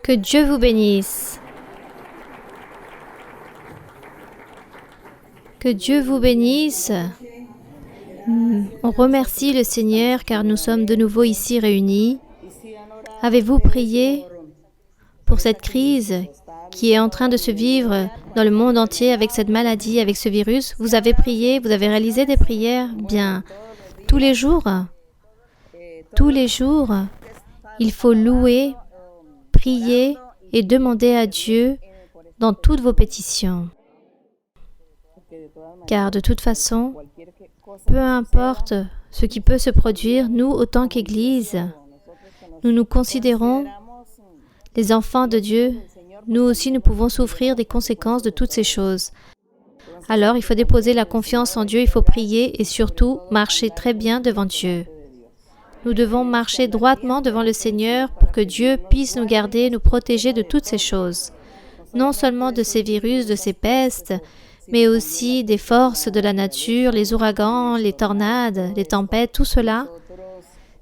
Que Dieu vous bénisse. Que Dieu vous bénisse. On remercie le Seigneur car nous sommes de nouveau ici réunis. Avez-vous prié pour cette crise qui est en train de se vivre dans le monde entier avec cette maladie, avec ce virus? Vous avez prié, vous avez réalisé des prières? Bien, tous les jours, il faut louer, prier et demander à Dieu dans toutes vos pétitions. Car de toute façon, peu importe ce qui peut se produire, nous, autant qu'Église, nous nous considérons les enfants de Dieu. Nous aussi, nous pouvons souffrir des conséquences de toutes ces choses. Alors, il faut déposer la confiance en Dieu, il faut prier et surtout marcher très bien devant Dieu. Nous devons marcher droitement devant le Seigneur pour que Dieu puisse nous garder, nous protéger de toutes ces choses. Non seulement de ces virus, de ces pestes, mais aussi des forces de la nature, les ouragans, les tornades, les tempêtes, tout cela.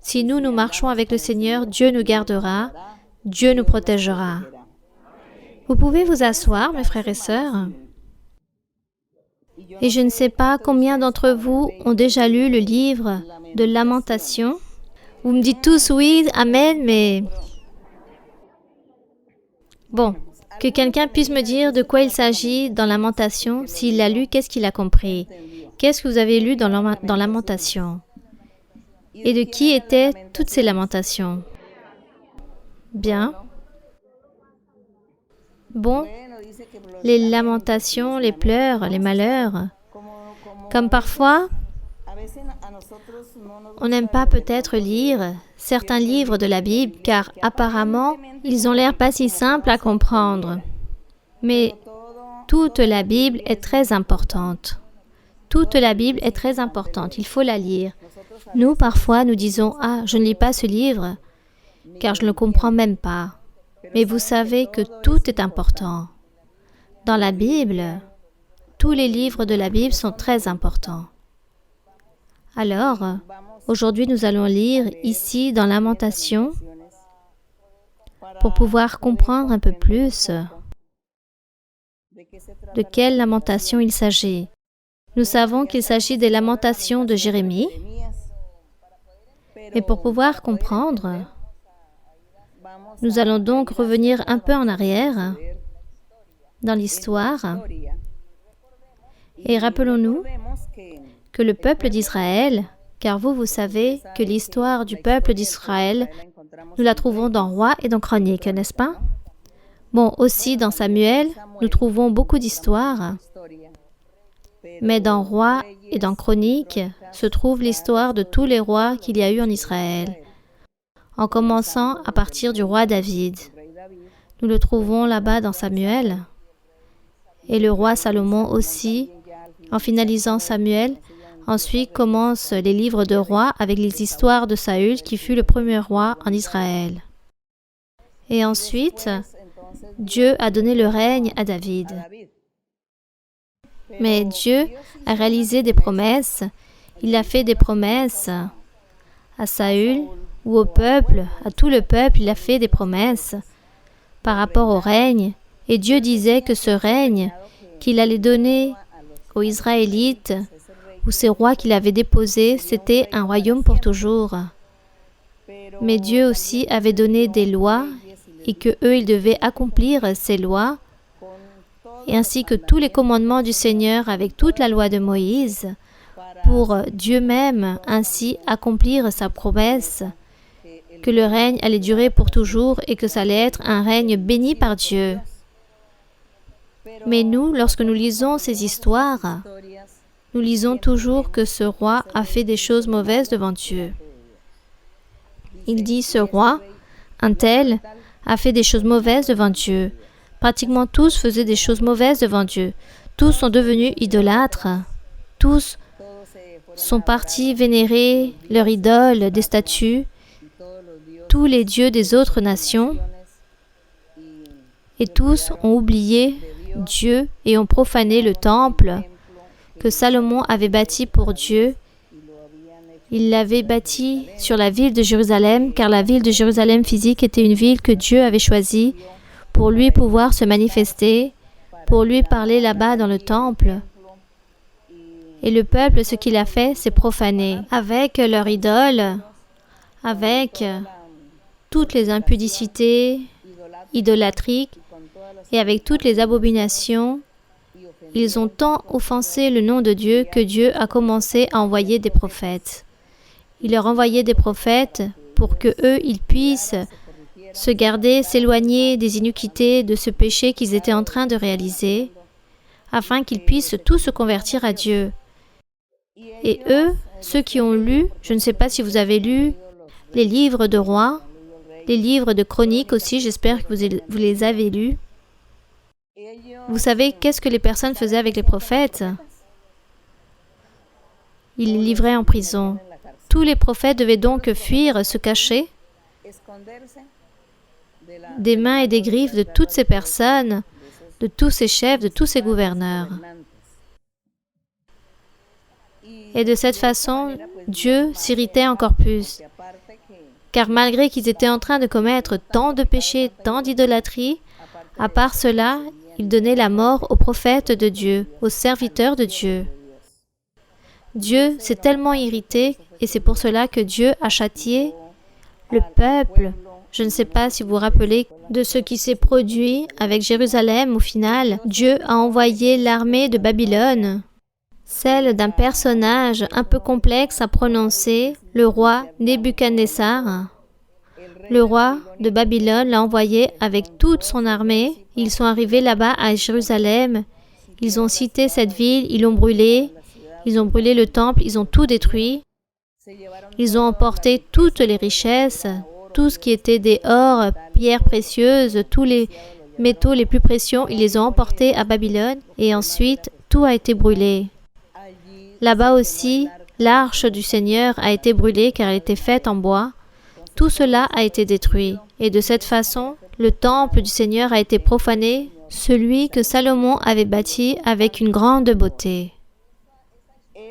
Si nous marchons avec le Seigneur, Dieu nous gardera, Dieu nous protégera. Vous pouvez vous asseoir, mes frères et sœurs. Et je ne sais pas combien d'entre vous ont déjà lu le livre de Lamentations. Vous me dites tous oui, amen, mais... Bon, que quelqu'un puisse me dire de quoi il s'agit dans Lamentations. S'il l'a lu, qu'est-ce qu'il a compris? Qu'est-ce que vous avez lu dans Lamentations? Et de qui étaient toutes ces lamentations? Bien. Bon, les lamentations, les pleurs, les malheurs, comme parfois, on n'aime pas peut-être lire certains livres de la Bible, car apparemment, ils ont l'air pas si simples à comprendre. Mais toute la Bible est très importante. Toute la Bible est très importante, il faut la lire. Nous, parfois, nous disons « Ah, je ne lis pas ce livre, car je ne le comprends même pas. » Mais vous savez que tout est important. Dans la Bible, tous les livres de la Bible sont très importants. Alors, aujourd'hui, nous allons lire ici dans Lamentations pour pouvoir comprendre un peu plus de quelle lamentation il s'agit. Nous savons qu'il s'agit des lamentations de Jérémie. Et pour pouvoir comprendre, nous allons donc revenir un peu en arrière dans l'histoire. Et rappelons-nous que le peuple d'Israël, car vous savez que l'histoire du peuple d'Israël, nous la trouvons dans Rois et dans Chroniques, n'est-ce pas? Bon, aussi dans Samuel, nous trouvons beaucoup d'histoires, mais dans Rois et dans Chroniques se trouve l'histoire de tous les rois qu'il y a eu en Israël, en commençant à partir du roi David. Nous le trouvons là-bas dans Samuel, et le roi Salomon aussi, en finalisant Samuel. Ensuite commencent les livres de rois avec les histoires de Saül qui fut le premier roi en Israël. Et ensuite, Dieu a donné le règne à David. Mais Dieu a réalisé des promesses. Il a fait des promesses à Saül ou au peuple, à tout le peuple, il a fait des promesses par rapport au règne. Et Dieu disait que ce règne qu'il allait donner aux Israélites, ou ces rois qu'il avait déposés, c'était un royaume pour toujours. Mais Dieu aussi avait donné des lois et que eux, ils devaient accomplir ces lois, et ainsi que tous les commandements du Seigneur avec toute la loi de Moïse, pour Dieu même ainsi accomplir sa promesse, que le règne allait durer pour toujours et que ça allait être un règne béni par Dieu. Mais nous, lorsque nous lisons ces histoires, nous lisons toujours que ce roi a fait des choses mauvaises devant Dieu. Il dit, ce roi, un tel, a fait des choses mauvaises devant Dieu. Pratiquement tous faisaient des choses mauvaises devant Dieu. Tous sont devenus idolâtres. Tous sont partis vénérer leur idole, des statues, tous les dieux des autres nations, et tous ont oublié Dieu et ont profané le temple que Salomon avait bâti pour Dieu. Il l'avait bâti sur la ville de Jérusalem, car la ville de Jérusalem physique était une ville que Dieu avait choisie pour lui pouvoir se manifester, pour lui parler là-bas dans le temple. Et le peuple, ce qu'il a fait, c'est profaner avec leur idole, avec toutes les impudicités idolâtriques et avec toutes les abominations. Ils ont tant offensé le nom de Dieu que Dieu a commencé à envoyer des prophètes. Il leur envoyait des prophètes pour que eux, ils puissent se garder, s'éloigner des iniquités, de ce péché qu'ils étaient en train de réaliser, afin qu'ils puissent tous se convertir à Dieu. Et eux, ceux qui ont lu, je ne sais pas si vous avez lu les livres de rois, les livres de chroniques aussi, j'espère que vous les avez lus. Vous savez qu'est-ce que les personnes faisaient avec les prophètes? Ils les livraient en prison. Tous les prophètes devaient donc fuir, se cacher des mains et des griffes de toutes ces personnes, de tous ces chefs, de tous ces gouverneurs. Et de cette façon, Dieu s'irritait encore plus. Car malgré qu'ils étaient en train de commettre tant de péchés, tant d'idolâtrie, à part cela, ils donnaient la mort aux prophètes de Dieu, aux serviteurs de Dieu. Dieu s'est tellement irrité et c'est pour cela que Dieu a châtié le peuple. Je ne sais pas si vous vous rappelez de ce qui s'est produit avec Jérusalem. Au final, Dieu a envoyé l'armée de Babylone, celle d'un personnage un peu complexe à prononcer, le roi Nebuchadnezzar. Le roi de Babylone l'a envoyé avec toute son armée. Ils sont arrivés là-bas à Jérusalem. Ils ont cité cette ville, ils l'ont brûlée. Ils ont brûlé le temple, ils ont tout détruit. Ils ont emporté toutes les richesses, tout ce qui était des ors, pierres précieuses, tous les métaux les plus précieux, ils les ont emportés à Babylone et ensuite tout a été brûlé. Là-bas aussi, l'arche du Seigneur a été brûlée car elle était faite en bois. Tout cela a été détruit et de cette façon, le temple du Seigneur a été profané, celui que Salomon avait bâti avec une grande beauté.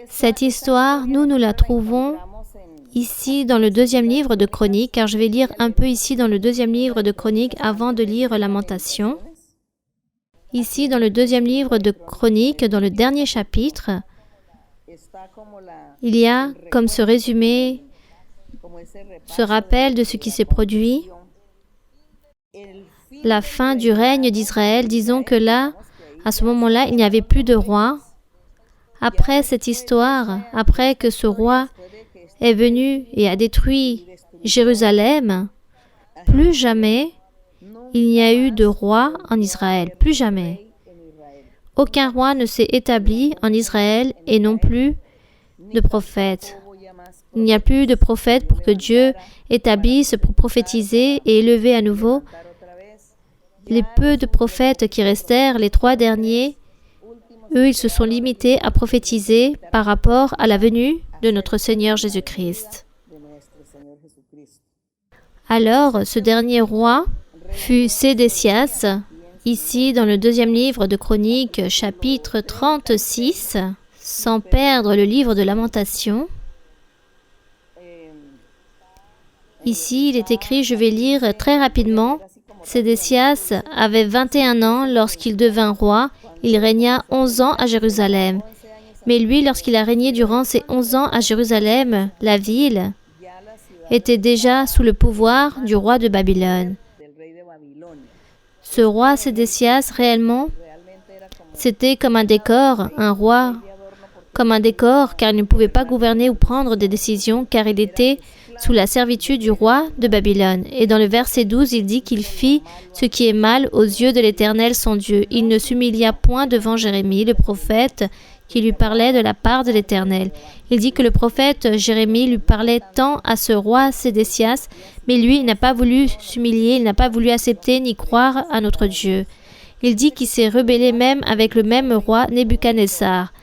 Cette histoire, nous la trouvons ici dans le 2e livre de Chroniques, car je vais lire un peu ici dans le 2e livre de Chroniques avant de lire Lamentation. Ici dans le 2e livre de Chroniques, dans le dernier chapitre, il y a comme ce résumé, ce rappel de ce qui s'est produit, la fin du règne d'Israël. Disons que là, à ce moment-là, il n'y avait plus de roi. Après cette histoire, après que ce roi est venu et a détruit Jérusalem, plus jamais il n'y a eu de roi en Israël, plus jamais. Aucun roi ne s'est établi en Israël et non plus de prophète. Il n'y a plus de prophète pour que Dieu établisse pour prophétiser et élever à nouveau. Les peu de prophètes qui restèrent, les 3 derniers, eux, ils se sont limités à prophétiser par rapport à la venue de notre Seigneur Jésus-Christ. Alors, ce dernier roi fut Sédécias, ici dans le 2e livre de Chroniques, chapitre 36, sans perdre le livre de Lamentation. Ici, il est écrit, je vais lire très rapidement. Sédécias avait 21 ans lorsqu'il devint roi. Il régna 11 ans à Jérusalem. Mais lui, lorsqu'il a régné durant ces 11 ans à Jérusalem, la ville était déjà sous le pouvoir du roi de Babylone. Ce roi Sédécias, réellement, c'était comme un décor, un roi comme un décor, car il ne pouvait pas gouverner ou prendre des décisions, car il était sous la servitude du roi de Babylone. Et dans le verset 12, il dit qu'il fit ce qui est mal aux yeux de l'Éternel son Dieu. Il ne s'humilia point devant Jérémie, le prophète, qui lui parlait de la part de l'Éternel. Il dit que le prophète Jérémie lui parlait tant à ce roi Sédécias, mais lui, il n'a pas voulu s'humilier, il n'a pas voulu accepter ni croire à notre Dieu. Il dit qu'il s'est rebellé même avec le même roi Nebuchadnezzar.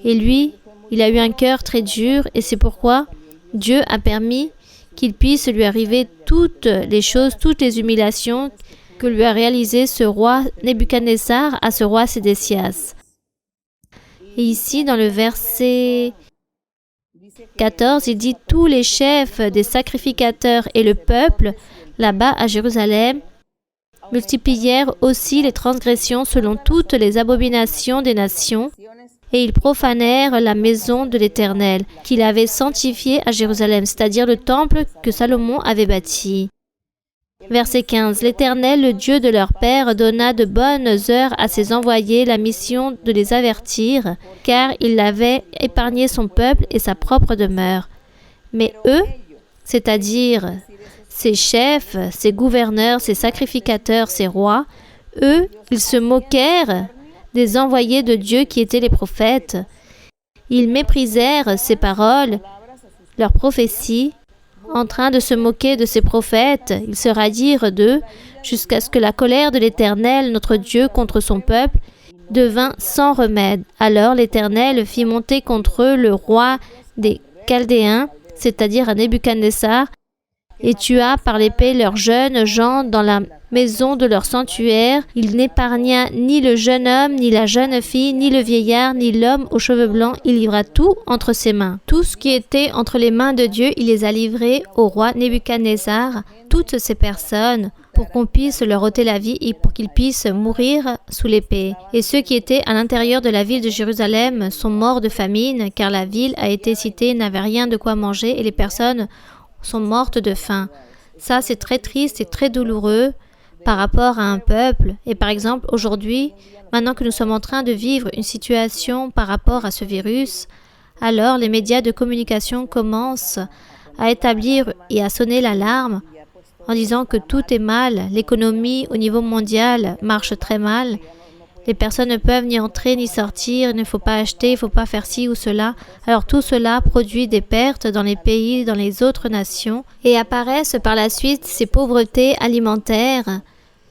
Et lui, il a eu un cœur très dur et c'est pourquoi Dieu a permis qu'il puisse lui arriver toutes les choses, toutes les humiliations que lui a réalisées ce roi Nebuchadnezzar à ce roi Sédécias. Et ici, dans le verset 14, il dit « Tous les chefs des sacrificateurs et le peuple, là-bas à Jérusalem, multiplièrent aussi les transgressions selon toutes les abominations des nations, et ils profanèrent la maison de l'Éternel, qu'il avait sanctifiée à Jérusalem, c'est-à-dire le temple que Salomon avait bâti. » Verset 15. L'Éternel, le Dieu de leur père, donna de bonnes heures à ses envoyés la mission de les avertir, car il avait épargné son peuple et sa propre demeure. Mais eux, c'est-à-dire ses chefs, ses gouverneurs, ses sacrificateurs, ses rois, eux, ils se moquèrent des envoyés de Dieu qui étaient les prophètes. Ils méprisèrent ses paroles, leurs prophéties, en train de se moquer de ses prophètes. Ils se radirent d'eux jusqu'à ce que la colère de l'Éternel, notre Dieu, contre son peuple, devint sans remède. Alors l'Éternel fit monter contre eux le roi des Chaldéens, c'est-à-dire à Nebuchadnezzar, et tua par l'épée leurs jeunes gens dans la maison de leur sanctuaire. Il n'épargna ni le jeune homme, ni la jeune fille, ni le vieillard, ni l'homme aux cheveux blancs. Il livra tout entre ses mains. Tout ce qui était entre les mains de Dieu, il les a livrés au roi Nebuchadnezzar, toutes ces personnes, pour qu'on puisse leur ôter la vie et pour qu'ils puissent mourir sous l'épée. Et ceux qui étaient à l'intérieur de la ville de Jérusalem sont morts de famine, car la ville a été citée, n'avait rien de quoi manger, et les personnes sont mortes de faim. Ça, c'est très triste et très douloureux par rapport à un peuple. Et par exemple, aujourd'hui, maintenant que nous sommes en train de vivre une situation par rapport à ce virus, alors les médias de communication commencent à établir et à sonner l'alarme en disant que tout est mal, l'économie au niveau mondial marche très mal, les personnes ne peuvent ni entrer ni sortir, il ne faut pas acheter, il ne faut pas faire ci ou cela. Alors tout cela produit des pertes dans les pays, dans les autres nations, et apparaissent par la suite ces pauvretés alimentaires.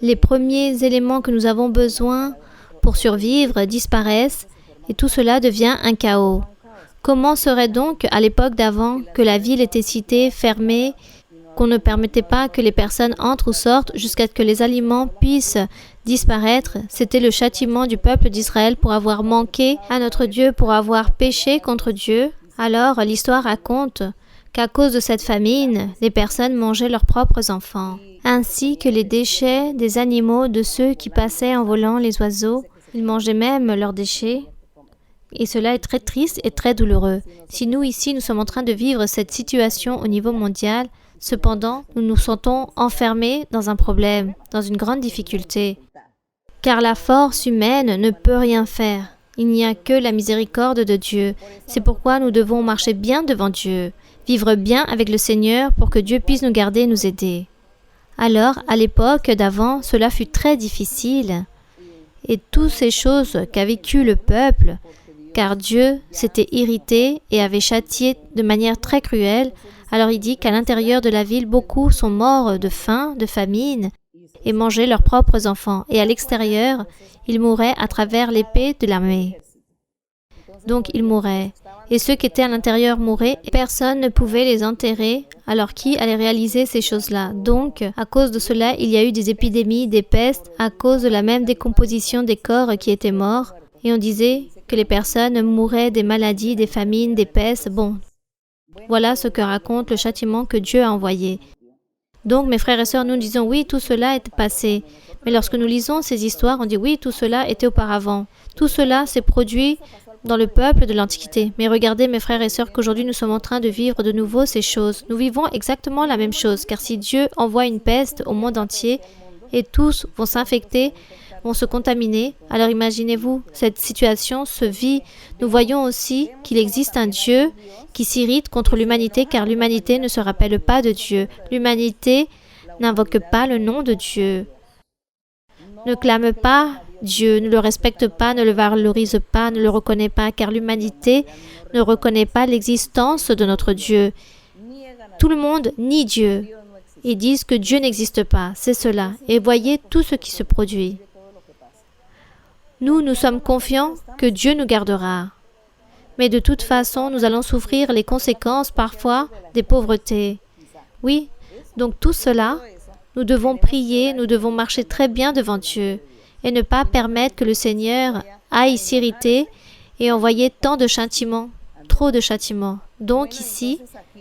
Les premiers éléments que nous avons besoin pour survivre disparaissent, et tout cela devient un chaos. Comment serait donc à l'époque d'avant que la ville était citée, fermée, qu'on ne permettait pas que les personnes entrent ou sortent jusqu'à ce que les aliments puissent disparaître? C'était le châtiment du peuple d'Israël pour avoir manqué à notre Dieu, pour avoir péché contre Dieu. Alors l'histoire raconte qu'à cause de cette famine, les personnes mangeaient leurs propres enfants, ainsi que les déchets des animaux de ceux qui passaient en volant, les oiseaux. Ils mangeaient même leurs déchets. Et cela est très triste et très douloureux. Si nous ici, nous sommes en train de vivre cette situation au niveau mondial, cependant, nous nous sentons enfermés dans un problème, dans une grande difficulté. Car la force humaine ne peut rien faire. Il n'y a que la miséricorde de Dieu. C'est pourquoi nous devons marcher bien devant Dieu, vivre bien avec le Seigneur pour que Dieu puisse nous garder et nous aider. Alors, à l'époque d'avant, cela fut très difficile. Et toutes ces choses qu'a vécu le peuple, car Dieu s'était irrité et avait châtié de manière très cruelle. Alors il dit qu'à l'intérieur de la ville, beaucoup sont morts de faim, de famine, et mangeaient leurs propres enfants. Et à l'extérieur, ils mouraient à travers l'épée de l'armée. Donc ils mouraient. Et ceux qui étaient à l'intérieur mouraient, et personne ne pouvait les enterrer. Alors qui allait réaliser ces choses-là? Donc, à cause de cela, il y a eu des épidémies, des pestes, à cause de la même décomposition des corps qui étaient morts. Et on disait que les personnes mouraient des maladies, des famines, des pestes. Bon, voilà ce que raconte le châtiment que Dieu a envoyé. Donc, mes frères et sœurs, nous disons, oui, tout cela est passé. Mais lorsque nous lisons ces histoires, on dit, oui, tout cela était auparavant. Tout cela s'est produit dans le peuple de l'Antiquité. Mais regardez, mes frères et sœurs, qu'aujourd'hui, nous sommes en train de vivre de nouveau ces choses. Nous vivons exactement la même chose, car si Dieu envoie une peste au monde entier, et tous vont s'infecter, vont se contaminer. Alors imaginez-vous, cette situation se vit. Nous voyons aussi qu'il existe un Dieu qui s'irrite contre l'humanité car l'humanité ne se rappelle pas de Dieu. L'humanité n'invoque pas le nom de Dieu, ne clame pas Dieu, ne le respecte pas, ne le valorise pas, ne le reconnaît pas car l'humanité ne reconnaît pas l'existence de notre Dieu. Tout le monde nie Dieu et disent que Dieu n'existe pas. C'est cela. Et voyez tout ce qui se produit. Nous sommes confiants que Dieu nous gardera. Mais de toute façon, nous allons souffrir les conséquences parfois des pauvretés. Oui, donc tout cela, nous devons prier, nous devons marcher très bien devant Dieu et ne pas permettre que le Seigneur aille s'irriter et envoyer tant de châtiments, trop de châtiments. Donc ici,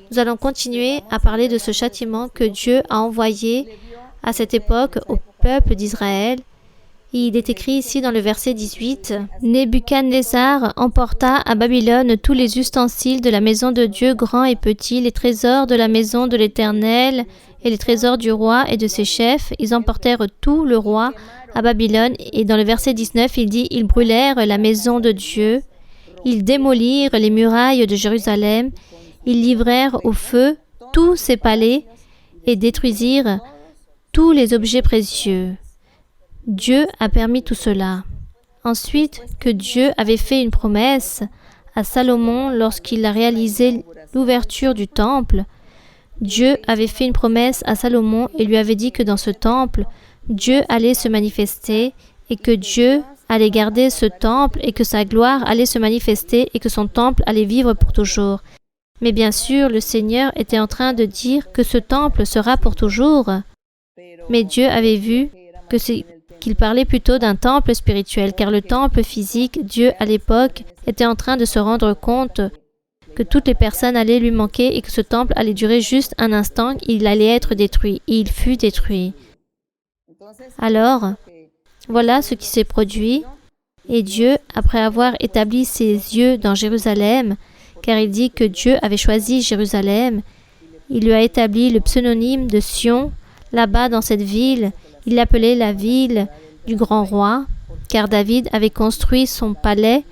nous allons continuer à parler de ce châtiment que Dieu a envoyé à cette époque au peuple d'Israël. Il est écrit ici dans le verset 18, « Nebuchadnezzar emporta à Babylone tous les ustensiles de la maison de Dieu, grands et petits, les trésors de la maison de l'Éternel et les trésors du roi et de ses chefs. Ils emportèrent tout le roi à Babylone. » Et dans le verset 19, il dit, « Ils brûlèrent la maison de Dieu, ils démolirent les murailles de Jérusalem, ils livrèrent au feu tous ses palais et détruisirent tous les objets précieux. » Dieu a permis tout cela. Ensuite, que Dieu avait fait une promesse à Salomon lorsqu'il a réalisé l'ouverture du temple. Dieu avait fait une promesse à Salomon et lui avait dit que dans ce temple, Dieu allait se manifester et que Dieu allait garder ce temple et que sa gloire allait se manifester et que son temple allait vivre pour toujours. Mais bien sûr, le Seigneur était en train de dire que ce temple sera pour toujours. Mais Dieu avait vu qu'il parlait plutôt d'un temple spirituel, car le temple physique, Dieu à l'époque, était en train de se rendre compte que toutes les personnes allaient lui manquer et que ce temple allait durer juste un instant, il allait être détruit. Et il fut détruit. Alors, voilà ce qui s'est produit. Et Dieu, après avoir établi ses yeux dans Jérusalem, car il dit que Dieu avait choisi Jérusalem, il lui a établi le pseudonyme de Sion, là-bas dans cette ville. Il l'appelait la ville du grand roi, car David avait construit son palais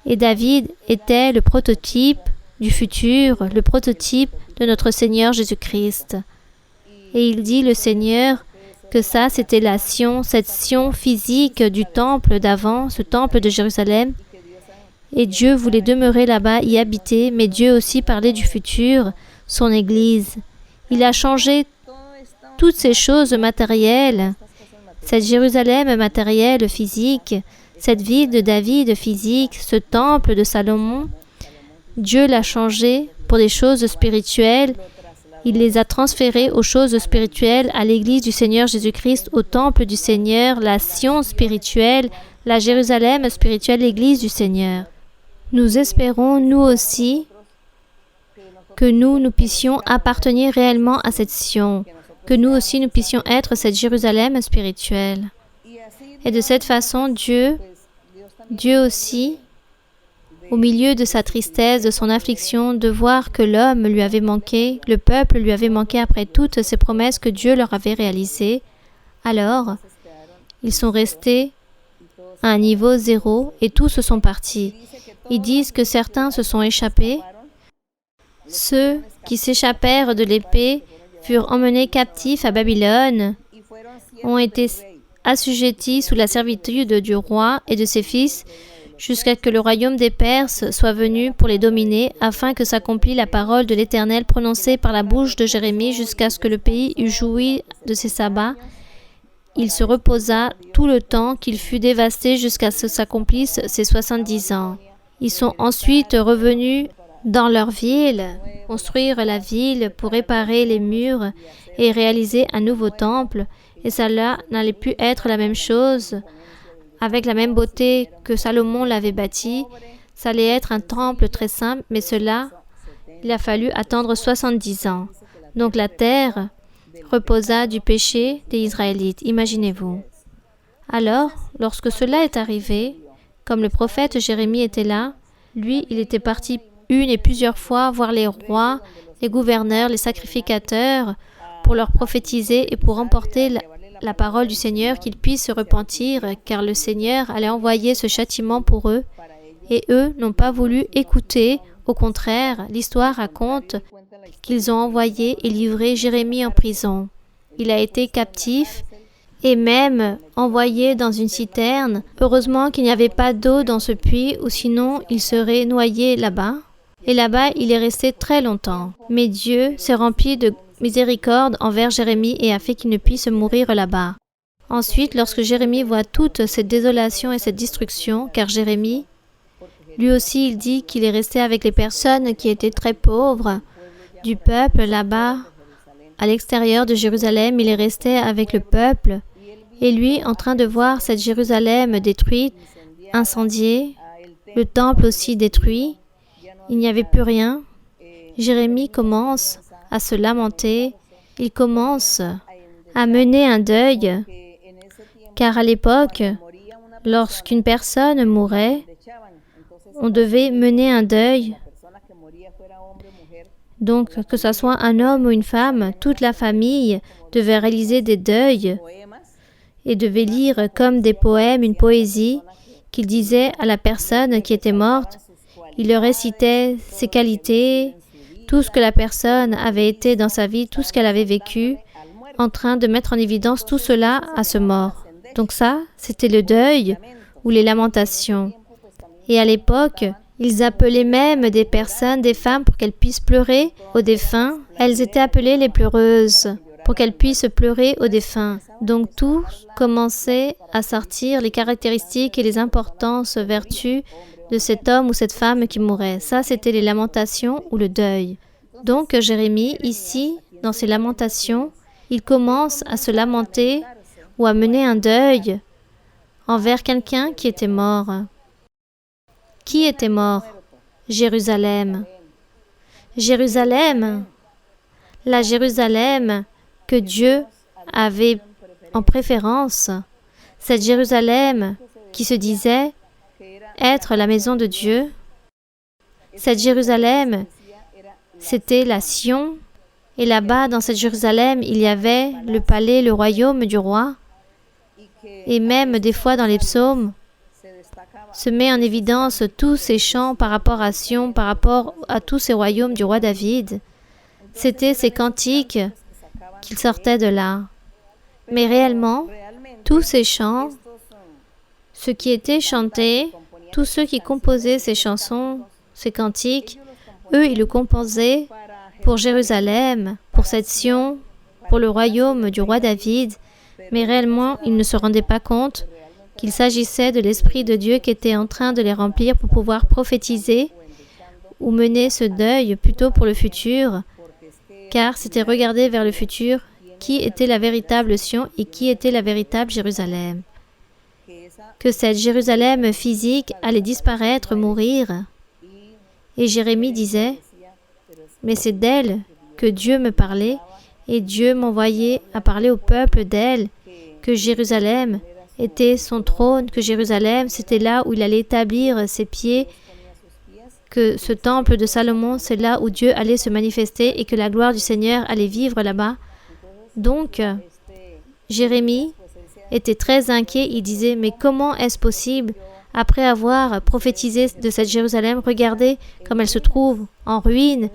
et David était le prototype du futur, le prototype de notre Seigneur Jésus-Christ. Et il dit, le Seigneur, que ça, c'était la Sion, cette Sion physique du temple d'avant, ce temple de Jérusalem. Et Dieu voulait demeurer là-bas, y habiter, mais Dieu aussi parlait du futur, son Église. Il a changé toutes ces choses matérielles, cette Jérusalem matérielle physique, cette ville de David physique, ce temple de Salomon, Dieu l'a changé pour des choses spirituelles. Il les a transférées aux choses spirituelles, à l'Église du Seigneur Jésus-Christ, au temple du Seigneur, la Sion spirituelle, la Jérusalem spirituelle, l'Église du Seigneur. Nous espérons, nous aussi, que nous puissions appartenir réellement à cette Sion, que nous aussi nous puissions être cette Jérusalem spirituelle. Et de cette façon, Dieu aussi, au milieu de sa tristesse, de son affliction, de voir que l'homme lui avait manqué, le peuple lui avait manqué après toutes ces promesses que Dieu leur avait réalisées, alors ils sont restés à un niveau zéro et tous se sont partis. Ils disent que certains se sont échappés. Ceux qui s'échappèrent de l'épée furent emmenés captifs à Babylone, ont été assujettis sous la servitude du roi et de ses fils, jusqu'à ce que le royaume des Perses soit venu pour les dominer, afin que s'accomplisse la parole de l'Éternel prononcée par la bouche de Jérémie, jusqu'à ce que le pays eût joui de ses sabbats. Il se reposa tout le temps qu'il fut dévasté jusqu'à ce que s'accomplissent ses 70 ans. Ils sont ensuite revenus dans leur ville, construire la ville pour réparer les murs et réaliser un nouveau temple. Et cela n'allait plus être la même chose, avec la même beauté que Salomon l'avait bâti. Ça allait être un temple très simple, mais cela, il a fallu attendre 70 ans. Donc la terre reposa du péché des Israélites, imaginez-vous. Alors, lorsque cela est arrivé, comme le prophète Jérémie était là, lui, il était parti une et plusieurs fois voir les rois, les gouverneurs, les sacrificateurs, pour leur prophétiser et pour emporter la parole du Seigneur, qu'ils puissent se repentir, car le Seigneur allait envoyer ce châtiment pour eux, et eux n'ont pas voulu écouter. Au contraire, l'histoire raconte qu'ils ont envoyé et livré Jérémie en prison. Il a été captif et même envoyé dans une citerne. Heureusement qu'il n'y avait pas d'eau dans ce puits, ou sinon il serait noyé là-bas. Et là-bas, il est resté très longtemps. Mais Dieu s'est rempli de miséricorde envers Jérémie et a fait qu'il ne puisse mourir là-bas. Ensuite, lorsque Jérémie voit toute cette désolation et cette destruction, car Jérémie, lui aussi, il dit qu'il est resté avec les personnes qui étaient très pauvres du peuple là-bas, à l'extérieur de Jérusalem, il est resté avec le peuple. Et lui, en train de voir cette Jérusalem détruite, incendiée, le temple aussi détruit, il n'y avait plus rien, Jérémie commence à se lamenter, il commence à mener un deuil, car à l'époque, lorsqu'une personne mourait, on devait mener un deuil. Donc, que ce soit un homme ou une femme, toute la famille devait réaliser des deuils et devait lire comme des poèmes, une poésie qu'il disait à la personne qui était morte. Il leur récitait ses qualités, tout ce que la personne avait été dans sa vie, tout ce qu'elle avait vécu, en train de mettre en évidence tout cela à ce mort. Donc ça, c'était le deuil ou les lamentations. Et à l'époque, ils appelaient même des personnes, des femmes, pour qu'elles puissent pleurer aux défunts. Elles étaient appelées les pleureuses, pour qu'elles puissent pleurer aux défunts. Donc tout commençait à sortir, les caractéristiques et les importances, vertus de cet homme ou cette femme qui mourait. Ça, c'était les lamentations ou le deuil. Donc Jérémie, ici, dans ses lamentations, il commence à se lamenter ou à mener un deuil envers quelqu'un qui était mort. Qui était mort? Jérusalem. Jérusalem, la Jérusalem que Dieu avait en préférence, cette Jérusalem qui se disait être la maison de Dieu. Cette Jérusalem, c'était la Sion, et là-bas, dans cette Jérusalem, il y avait le palais, le royaume du roi, et même des fois dans les psaumes, se met en évidence tous ces chants par rapport à Sion, par rapport à tous ces royaumes du roi David. C'était ces cantiques qui sortaient de là. Mais réellement, tous ces chants, ce qui était chanté, tous ceux qui composaient ces chansons, ces cantiques, eux, ils le composaient pour Jérusalem, pour cette Sion, pour le royaume du roi David, mais réellement, ils ne se rendaient pas compte qu'il s'agissait de l'Esprit de Dieu qui était en train de les remplir pour pouvoir prophétiser ou mener ce deuil plutôt pour le futur, car c'était regarder vers le futur qui était la véritable Sion et qui était la véritable Jérusalem. Que cette Jérusalem physique allait disparaître, mourir. Et Jérémie disait, mais c'est d'elle que Dieu me parlait, et Dieu m'envoyait à parler au peuple d'elle, que Jérusalem était son trône, que Jérusalem, c'était là où il allait établir ses pieds, que ce temple de Salomon, c'est là où Dieu allait se manifester et que la gloire du Seigneur allait vivre là-bas. Donc, Jérémie était très inquiet, il disait, mais comment est-ce possible? Après avoir prophétisé de cette Jérusalem, regardez comme elle se trouve en ruine,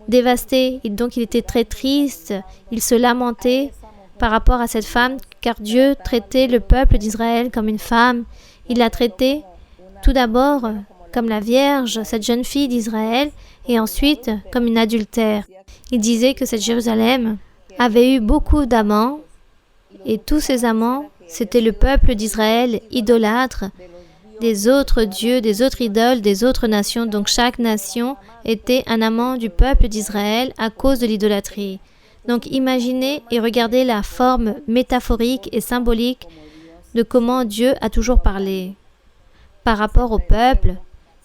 dévastée. Et donc il était très triste, il se lamentait par rapport à cette femme, car Dieu traitait le peuple d'Israël comme une femme. Il l'a traitée tout d'abord comme la Vierge, cette jeune fille d'Israël, et ensuite comme une adultère. Il disait que cette Jérusalem avait eu beaucoup d'amants, et tous ces amants, c'était le peuple d'Israël idolâtre, des autres dieux, des autres idoles, des autres nations. Donc chaque nation était un amant du peuple d'Israël à cause de l'idolâtrie. Donc imaginez et regardez la forme métaphorique et symbolique de comment Dieu a toujours parlé par rapport au peuple,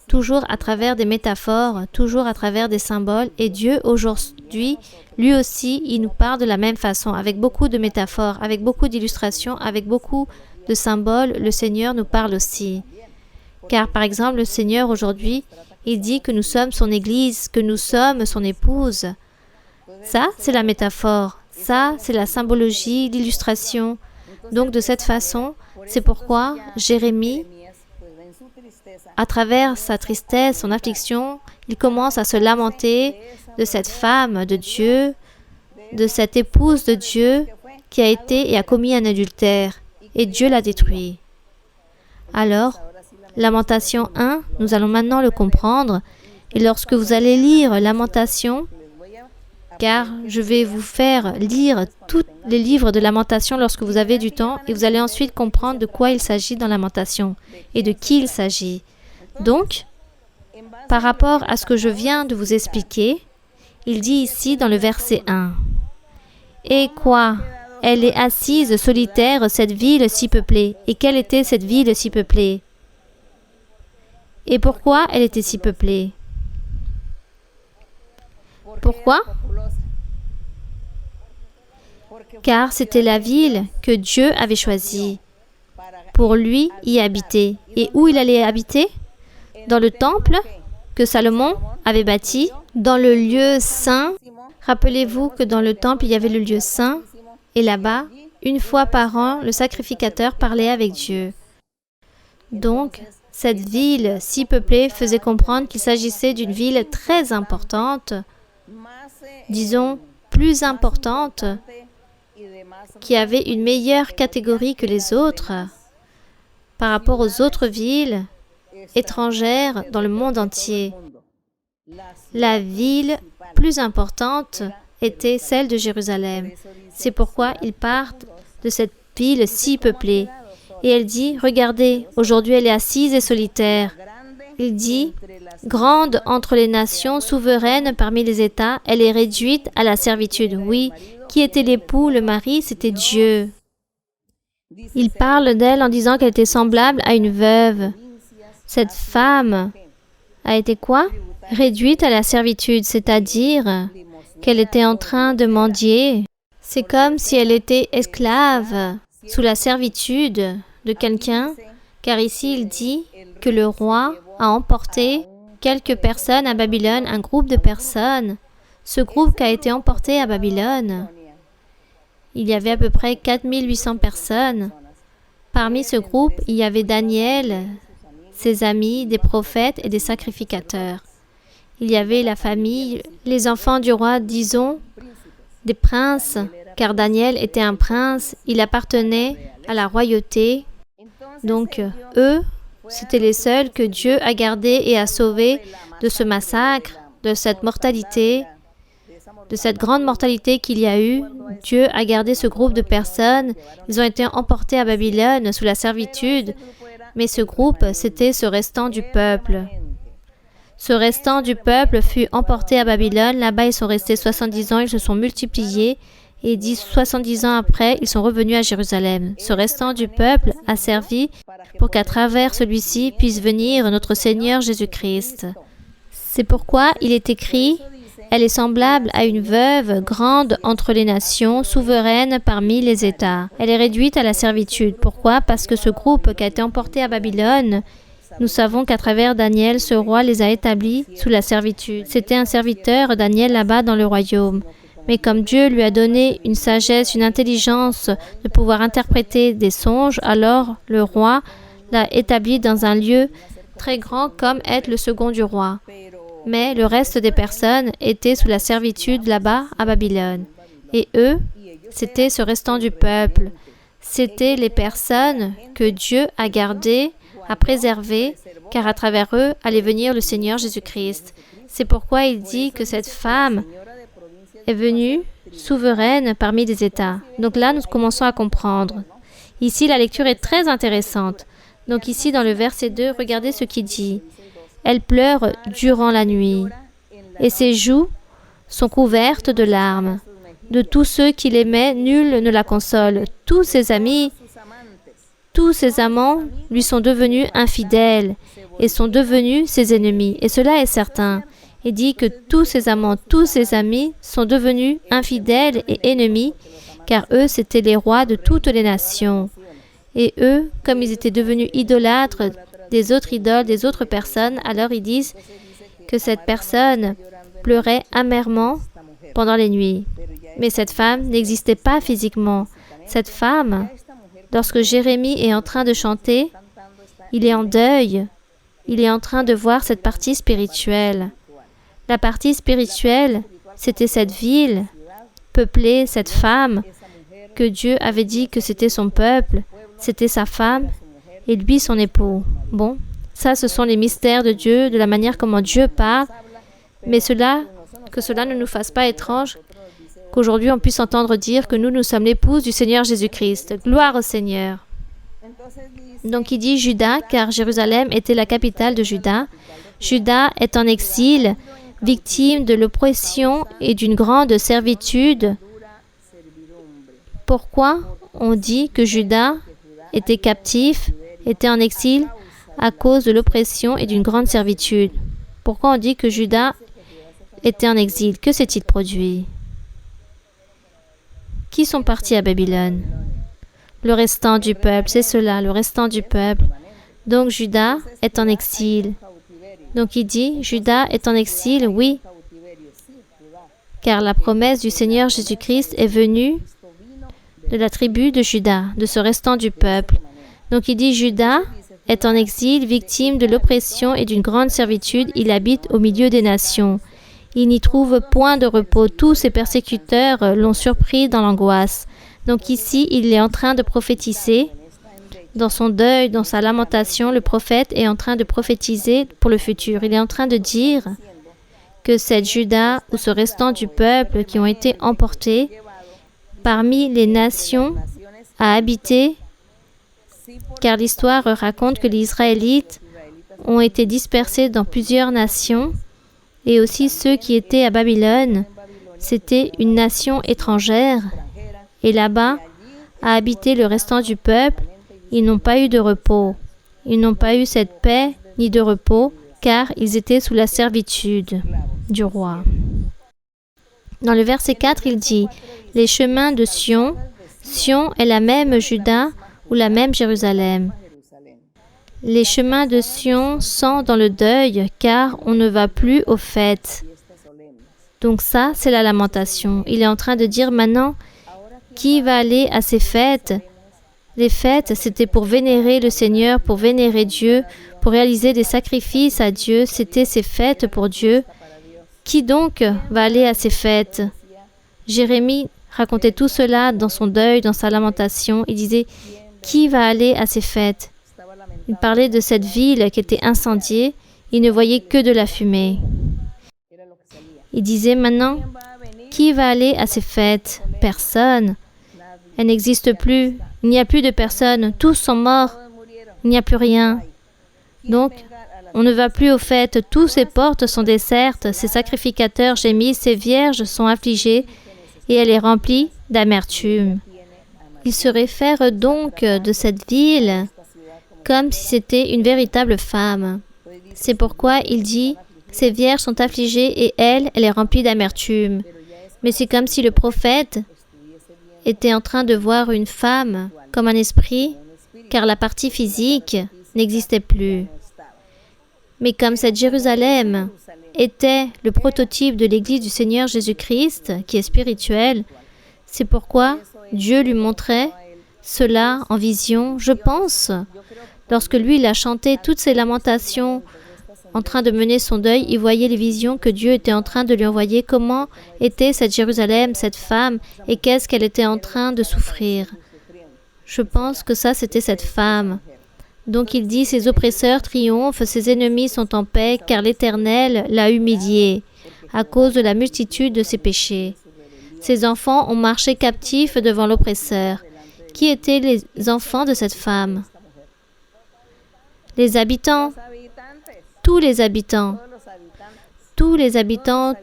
toujours à travers des métaphores, toujours à travers des symboles. Et Dieu aujourd'hui, lui aussi, il nous parle de la même façon, avec beaucoup de métaphores, avec beaucoup d'illustrations, avec beaucoup de symboles. Le Seigneur nous parle aussi. Car par exemple, le Seigneur aujourd'hui, il dit que nous sommes son Église, que nous sommes son épouse. Ça, c'est la métaphore. Ça, c'est la symbologie, l'illustration. Donc de cette façon, c'est pourquoi Jérémie, à travers sa tristesse, son affliction, il commence à se lamenter de cette femme de Dieu, de cette épouse de Dieu qui a été et a commis un adultère. Et Dieu l'a détruit. Alors, Lamentation 1, nous allons maintenant le comprendre. Et lorsque vous allez lire Lamentation, car je vais vous faire lire tous les livres de Lamentation lorsque vous avez du temps, et vous allez ensuite comprendre de quoi il s'agit dans Lamentation et de qui il s'agit. Donc, par rapport à ce que je viens de vous expliquer, il dit ici dans le verset 1, « Et quoi? Elle est assise solitaire, cette ville si peuplée. Et quelle était cette ville si peuplée? Et pourquoi elle était si peuplée? Pourquoi? Car c'était la ville que Dieu avait choisie pour lui y habiter. Et où il allait habiter? Dans le temple que Salomon avait bâti, dans le lieu saint. Rappelez-vous que dans le temple, il y avait le lieu saint, et là-bas, une fois par an, le sacrificateur parlait avec Dieu. Donc, cette ville si peuplée faisait comprendre qu'il s'agissait d'une ville très importante, disons plus importante, qui avait une meilleure catégorie que les autres par rapport aux autres villes étrangères dans le monde entier. La ville plus importante était celle de Jérusalem. C'est pourquoi ils partent de cette ville si peuplée. Et elle dit, regardez, aujourd'hui elle est assise et solitaire. Il dit, grande entre les nations, souveraine parmi les États, elle est réduite à la servitude. Oui, qui était l'époux, le mari? C'était Dieu. Il parle d'elle en disant qu'elle était semblable à une veuve. Cette femme a été quoi? Réduite à la servitude, c'est-à-dire qu'elle était en train de mendier. C'est comme si elle était esclave, sous la servitude de quelqu'un, car ici il dit que le roi a emporté quelques personnes à Babylone, un groupe de personnes. Ce groupe qui a été emporté à Babylone, il y avait à peu près 4800 personnes. Parmi ce groupe, il y avait Daniel, ses amis, des prophètes et des sacrificateurs. Il y avait la famille, les enfants du roi, disons, des princes, car Daniel était un prince, il appartenait à la royauté. Donc, eux, c'étaient les seuls que Dieu a gardés et a sauvés de ce massacre, de cette mortalité, de cette grande mortalité qu'il y a eu. Dieu a gardé ce groupe de personnes. Ils ont été emportés à Babylone sous la servitude, mais ce groupe, c'était ce restant du peuple. Ce restant du peuple fut emporté à Babylone. Là-bas, ils sont restés 70 ans, ils se sont multipliés. Et 70 ans après, ils sont revenus à Jérusalem. Ce restant du peuple a servi pour qu'à travers celui-ci puisse venir notre Seigneur Jésus-Christ. C'est pourquoi il est écrit, « Elle est semblable à une veuve grande entre les nations, souveraine parmi les États. » Elle est réduite à la servitude. Pourquoi? Parce que ce groupe qui a été emporté à Babylone, nous savons qu'à travers Daniel, ce roi les a établis sous la servitude. C'était un serviteur, Daniel, là-bas dans le royaume. Mais comme Dieu lui a donné une sagesse, une intelligence de pouvoir interpréter des songes, alors le roi l'a établi dans un lieu très grand comme être le second du roi. Mais le reste des personnes étaient sous la servitude là-bas à Babylone. Et eux, c'était ce restant du peuple. C'était les personnes que Dieu a gardées, a préservées, car à travers eux allait venir le Seigneur Jésus-Christ. C'est pourquoi il dit que cette femme est venue souveraine parmi les États. Donc là, nous commençons à comprendre. Ici, la lecture est très intéressante. Donc ici, dans le verset 2, regardez ce qu'il dit. Elle pleure durant la nuit, et ses joues sont couvertes de larmes. De tous ceux qui l'aimaient, nul ne la console. Tous ses amis, tous ses amants lui sont devenus infidèles et sont devenus ses ennemis. Et cela est certain. Il dit que tous ses amants, tous ses amis sont devenus infidèles et ennemis, car eux, c'étaient les rois de toutes les nations. Et eux, comme ils étaient devenus idolâtres des autres idoles, des autres personnes, alors ils disent que cette personne pleurait amèrement pendant les nuits. Mais cette femme n'existait pas physiquement. Cette femme, lorsque Jérémie est en train de chanter, il est en deuil. Il est en train de voir cette partie spirituelle. La partie spirituelle, c'était cette ville peuplée, cette femme que Dieu avait dit que c'était son peuple, c'était sa femme et lui son époux. Bon, ça ce sont les mystères de Dieu, de la manière comment Dieu parle, mais que cela ne nous fasse pas étrange qu'aujourd'hui on puisse entendre dire que nous sommes l'épouse du Seigneur Jésus-Christ. Gloire au Seigneur. Donc il dit Juda, car Jérusalem était la capitale de Juda. Juda est en exil, victime de l'oppression et d'une grande servitude. Pourquoi on dit que Juda était captif, était en exil à cause de l'oppression et d'une grande servitude? Pourquoi on dit que Juda était en exil. Que s'est-il produit? Qui sont partis à Babylone? Le restant du peuple, c'est cela, le restant du peuple. Donc Juda est en exil. Donc il dit, Juda est en exil, oui, car la promesse du Seigneur Jésus-Christ est venue de la tribu de Juda, de ce restant du peuple. Donc il dit, Juda est en exil, victime de l'oppression et d'une grande servitude, il habite au milieu des nations. Il n'y trouve point de repos. Tous ses persécuteurs l'ont surpris dans l'angoisse. Donc ici, il est en train de prophétiser. Dans son deuil, dans sa lamentation, le prophète est en train de prophétiser pour le futur. Il est en train de dire que cette Juda ou ce restant du peuple qui ont été emportés parmi les nations a habité, car l'histoire raconte que les Israélites ont été dispersés dans plusieurs nations et aussi ceux qui étaient à Babylone, c'était une nation étrangère et là-bas a habité le restant du peuple. Ils n'ont pas eu de repos. Ils n'ont pas eu cette paix ni de repos, car ils étaient sous la servitude du roi. Dans le verset 4, il dit « Les chemins de Sion ». Sion est la même Juda ou la même Jérusalem. Les chemins de Sion sont dans le deuil, car on ne va plus aux fêtes. Donc ça, c'est la lamentation. Il est en train de dire maintenant, qui va aller à ces fêtes? Les fêtes, c'était pour vénérer le Seigneur, pour vénérer Dieu, pour réaliser des sacrifices à Dieu. C'était ces fêtes pour Dieu. Qui donc va aller à ces fêtes? Jérémie racontait tout cela dans son deuil, dans sa lamentation. Il disait, qui va aller à ces fêtes? Il parlait de cette ville qui était incendiée. Il ne voyait que de la fumée. Il disait maintenant, qui va aller à ces fêtes? Personne. Elle n'existe plus. Il n'y a plus de personnes. Tous sont morts. Il n'y a plus rien. Donc, on ne va plus aux fêtes. Tous ces portes sont désertes. Ces sacrificateurs gémissent. Ces vierges sont affligées. Et elle est remplie d'amertume. Il se réfère donc de cette ville comme si c'était une véritable femme. C'est pourquoi il dit, ces vierges sont affligées et elle est remplie d'amertume. Mais c'est comme si le prophète était en train de voir une femme comme un esprit, car la partie physique n'existait plus. Mais comme cette Jérusalem était le prototype de l'Église du Seigneur Jésus-Christ, qui est spirituelle, c'est pourquoi Dieu lui montrait cela en vision, je pense. Lorsque lui, il a chanté toutes ses lamentations en train de mener son deuil, il voyait les visions que Dieu était en train de lui envoyer, comment était cette Jérusalem, cette femme, et qu'est-ce qu'elle était en train de souffrir. Je pense que ça, c'était cette femme. Donc il dit, ses oppresseurs triomphent, ses ennemis sont en paix, car l'Éternel l'a humilié à cause de la multitude de ses péchés. Ses enfants ont marché captifs devant l'oppresseur. Qui étaient les enfants de cette femme? Les habitants, tous les habitants,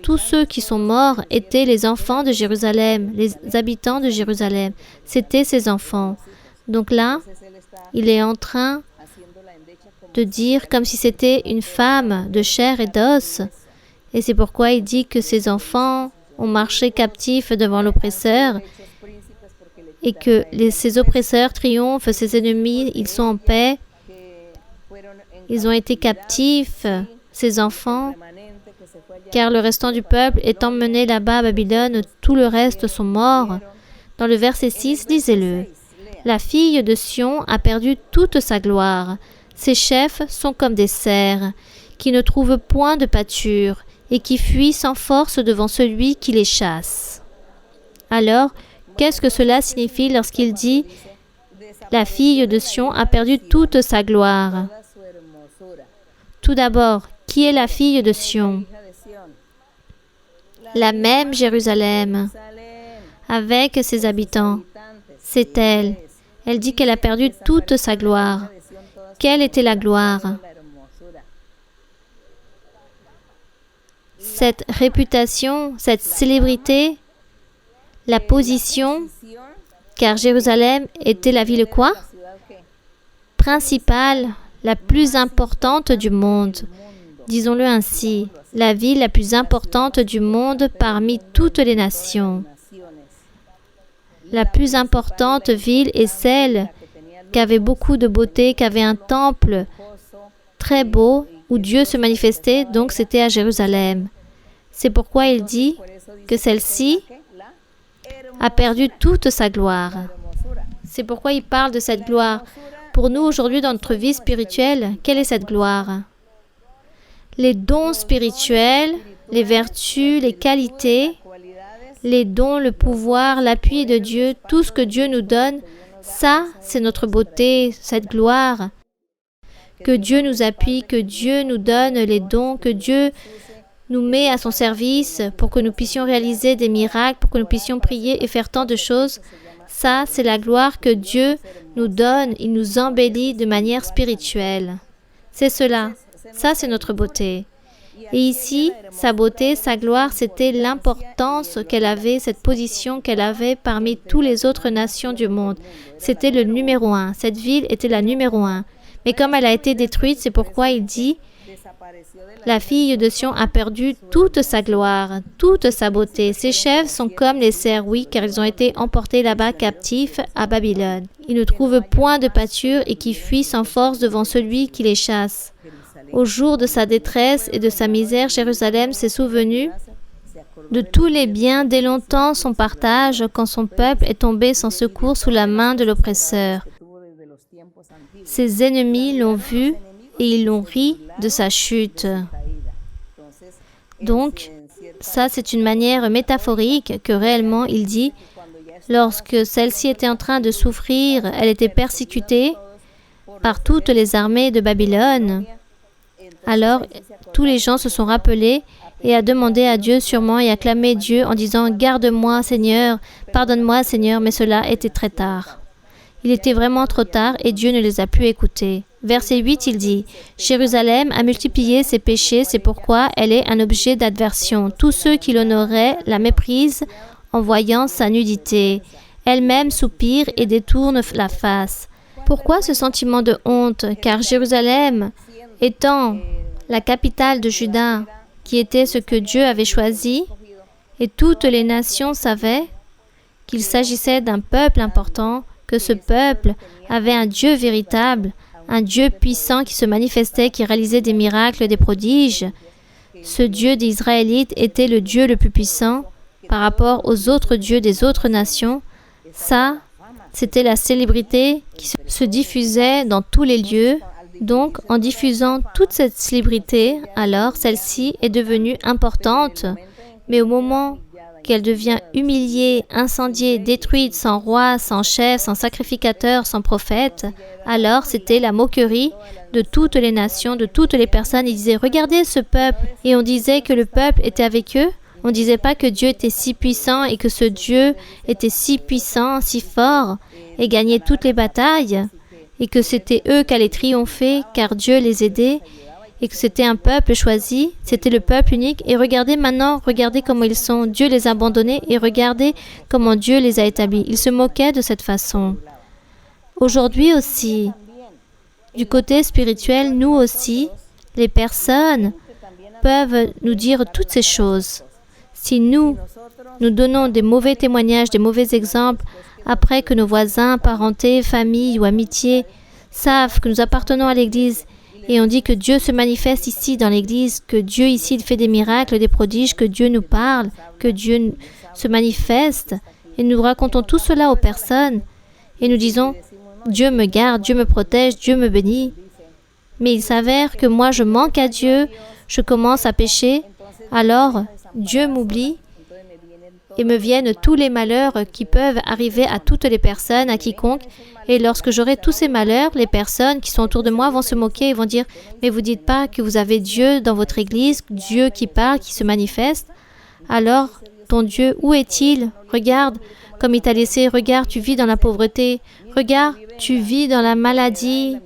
tous ceux qui sont morts étaient les enfants de Jérusalem, les habitants de Jérusalem. C'étaient ses enfants. Donc là, il est en train de dire comme si c'était une femme de chair et d'os. Et c'est pourquoi il dit que ses enfants ont marché captifs devant l'oppresseur et que ses oppresseurs triomphent, ses ennemis, ils sont en paix. Ils ont été captifs, ces enfants, car le restant du peuple est emmené là-bas à Babylone, tout le reste sont morts. Dans le verset 6, lisez-le. La fille de Sion a perdu toute sa gloire. Ses chefs sont comme des cerfs, qui ne trouvent point de pâture, et qui fuient sans force devant celui qui les chasse. Alors, qu'est-ce que cela signifie lorsqu'il dit « La fille de Sion a perdu toute sa gloire » ? Tout d'abord, qui est la fille de Sion? La même Jérusalem, avec ses habitants. C'est elle. Elle dit qu'elle a perdu toute sa gloire. Quelle était la gloire? Cette réputation, cette célébrité, la position, car Jérusalem était la ville quoi? Principale, la plus importante du monde. disons-le ainsi, la ville la plus importante du monde parmi toutes les nations. La plus importante ville est celle qui avait beaucoup de beauté, qui avait un temple très beau où Dieu se manifestait, donc c'était à Jérusalem. C'est pourquoi il dit que celle-ci a perdu toute sa gloire. C'est pourquoi il parle de cette gloire. Pour nous, aujourd'hui, dans notre vie spirituelle, quelle est cette gloire? Les dons spirituels, les vertus, les qualités, les dons, le pouvoir, l'appui de Dieu, tout ce que Dieu nous donne, ça, c'est notre beauté, cette gloire. Que Dieu nous appuie, que Dieu nous donne les dons, que Dieu nous met à son service pour que nous puissions réaliser des miracles, pour que nous puissions prier et faire tant de choses. Ça, c'est la gloire que Dieu nous donne. Il nous embellit de manière spirituelle. C'est cela. Ça, c'est notre beauté. Et ici, sa beauté, sa gloire, c'était l'importance qu'elle avait, cette position qu'elle avait parmi toutes les autres nations du monde. C'était le numéro 1. Cette ville était la numéro 1. Mais comme elle a été détruite, c'est pourquoi il dit « La fille de Sion a perdu toute sa gloire, toute sa beauté. Ses chefs sont comme les cerfs, oui, car ils ont été emportés là-bas captifs à Babylone. Ils ne trouvent point de pâture et qui fuient sans force devant celui qui les chasse. Au jour de sa détresse et de sa misère, Jérusalem s'est souvenu de tous les biens dès longtemps son partage, quand son peuple est tombé sans secours sous la main de l'oppresseur. Ses ennemis l'ont vu et ils l'ont ri de sa chute. » Donc, ça c'est une manière métaphorique que réellement il dit, lorsque celle-ci était en train de souffrir, elle était persécutée par toutes les armées de Babylone. Alors, tous les gens se sont rappelés et a demandé à Dieu sûrement et acclamé Dieu en disant « Garde-moi, Seigneur, pardonne-moi, Seigneur », mais cela était très tard. Il était vraiment trop tard et Dieu ne les a plus écoutés. Verset 8, il dit « Jérusalem a multiplié ses péchés, c'est pourquoi elle est un objet d'adversion. Tous ceux qui l'honoraient la méprisent en voyant sa nudité. Elle-même soupire et détourne la face. » Pourquoi ce sentiment de honte? Car Jérusalem, étant la capitale de Juda, qui était ce que Dieu avait choisi, et toutes les nations savaient qu'il s'agissait d'un peuple important, que ce peuple avait un Dieu véritable, un Dieu puissant qui se manifestait, qui réalisait des miracles, des prodiges. Ce Dieu des Israélites était le Dieu le plus puissant par rapport aux autres dieux des autres nations. Ça, c'était la célébrité qui se diffusait dans tous les lieux. Donc, en diffusant toute cette célébrité, alors celle-ci est devenue importante. Mais au moment qu'elle devient humiliée, incendiée, détruite, sans roi, sans chef, sans sacrificateur, sans prophète, alors c'était la moquerie de toutes les nations, de toutes les personnes. Ils disaient « Regardez ce peuple !» Et on disait que le peuple était avec eux. On ne disait pas que Dieu était si puissant et que ce Dieu était si puissant, si fort et gagnait toutes les batailles et que c'était eux qui allaient triompher car Dieu les aidait et que c'était un peuple choisi, c'était le peuple unique. Et regardez maintenant, regardez comment ils sont. Dieu les a abandonnés et regardez comment Dieu les a établis. Ils se moquaient de cette façon. Aujourd'hui aussi, du côté spirituel, nous aussi, les personnes peuvent nous dire toutes ces choses. Si nous donnons des mauvais témoignages, des mauvais exemples, après que nos voisins, parentés, familles ou amitiés savent que nous appartenons à l'Église et on dit que Dieu se manifeste ici dans l'Église, que Dieu ici il fait des miracles, des prodiges, que Dieu nous parle, que Dieu se manifeste, et nous racontons tout cela aux personnes et nous disons « Dieu me garde, Dieu me protège, Dieu me bénit ». Mais il s'avère que moi je manque à Dieu, je commence à pécher, alors Dieu m'oublie et me viennent tous les malheurs qui peuvent arriver à toutes les personnes, à quiconque. Et lorsque j'aurai tous ces malheurs, les personnes qui sont autour de moi vont se moquer et vont dire « Mais vous ne dites pas que vous avez Dieu dans votre Église, Dieu qui parle, qui se manifeste. Alors, ton Dieu, où est-il? Regarde comme il t'a laissé, regarde, tu vis dans la pauvreté. Regarde, tu vis dans la maladie,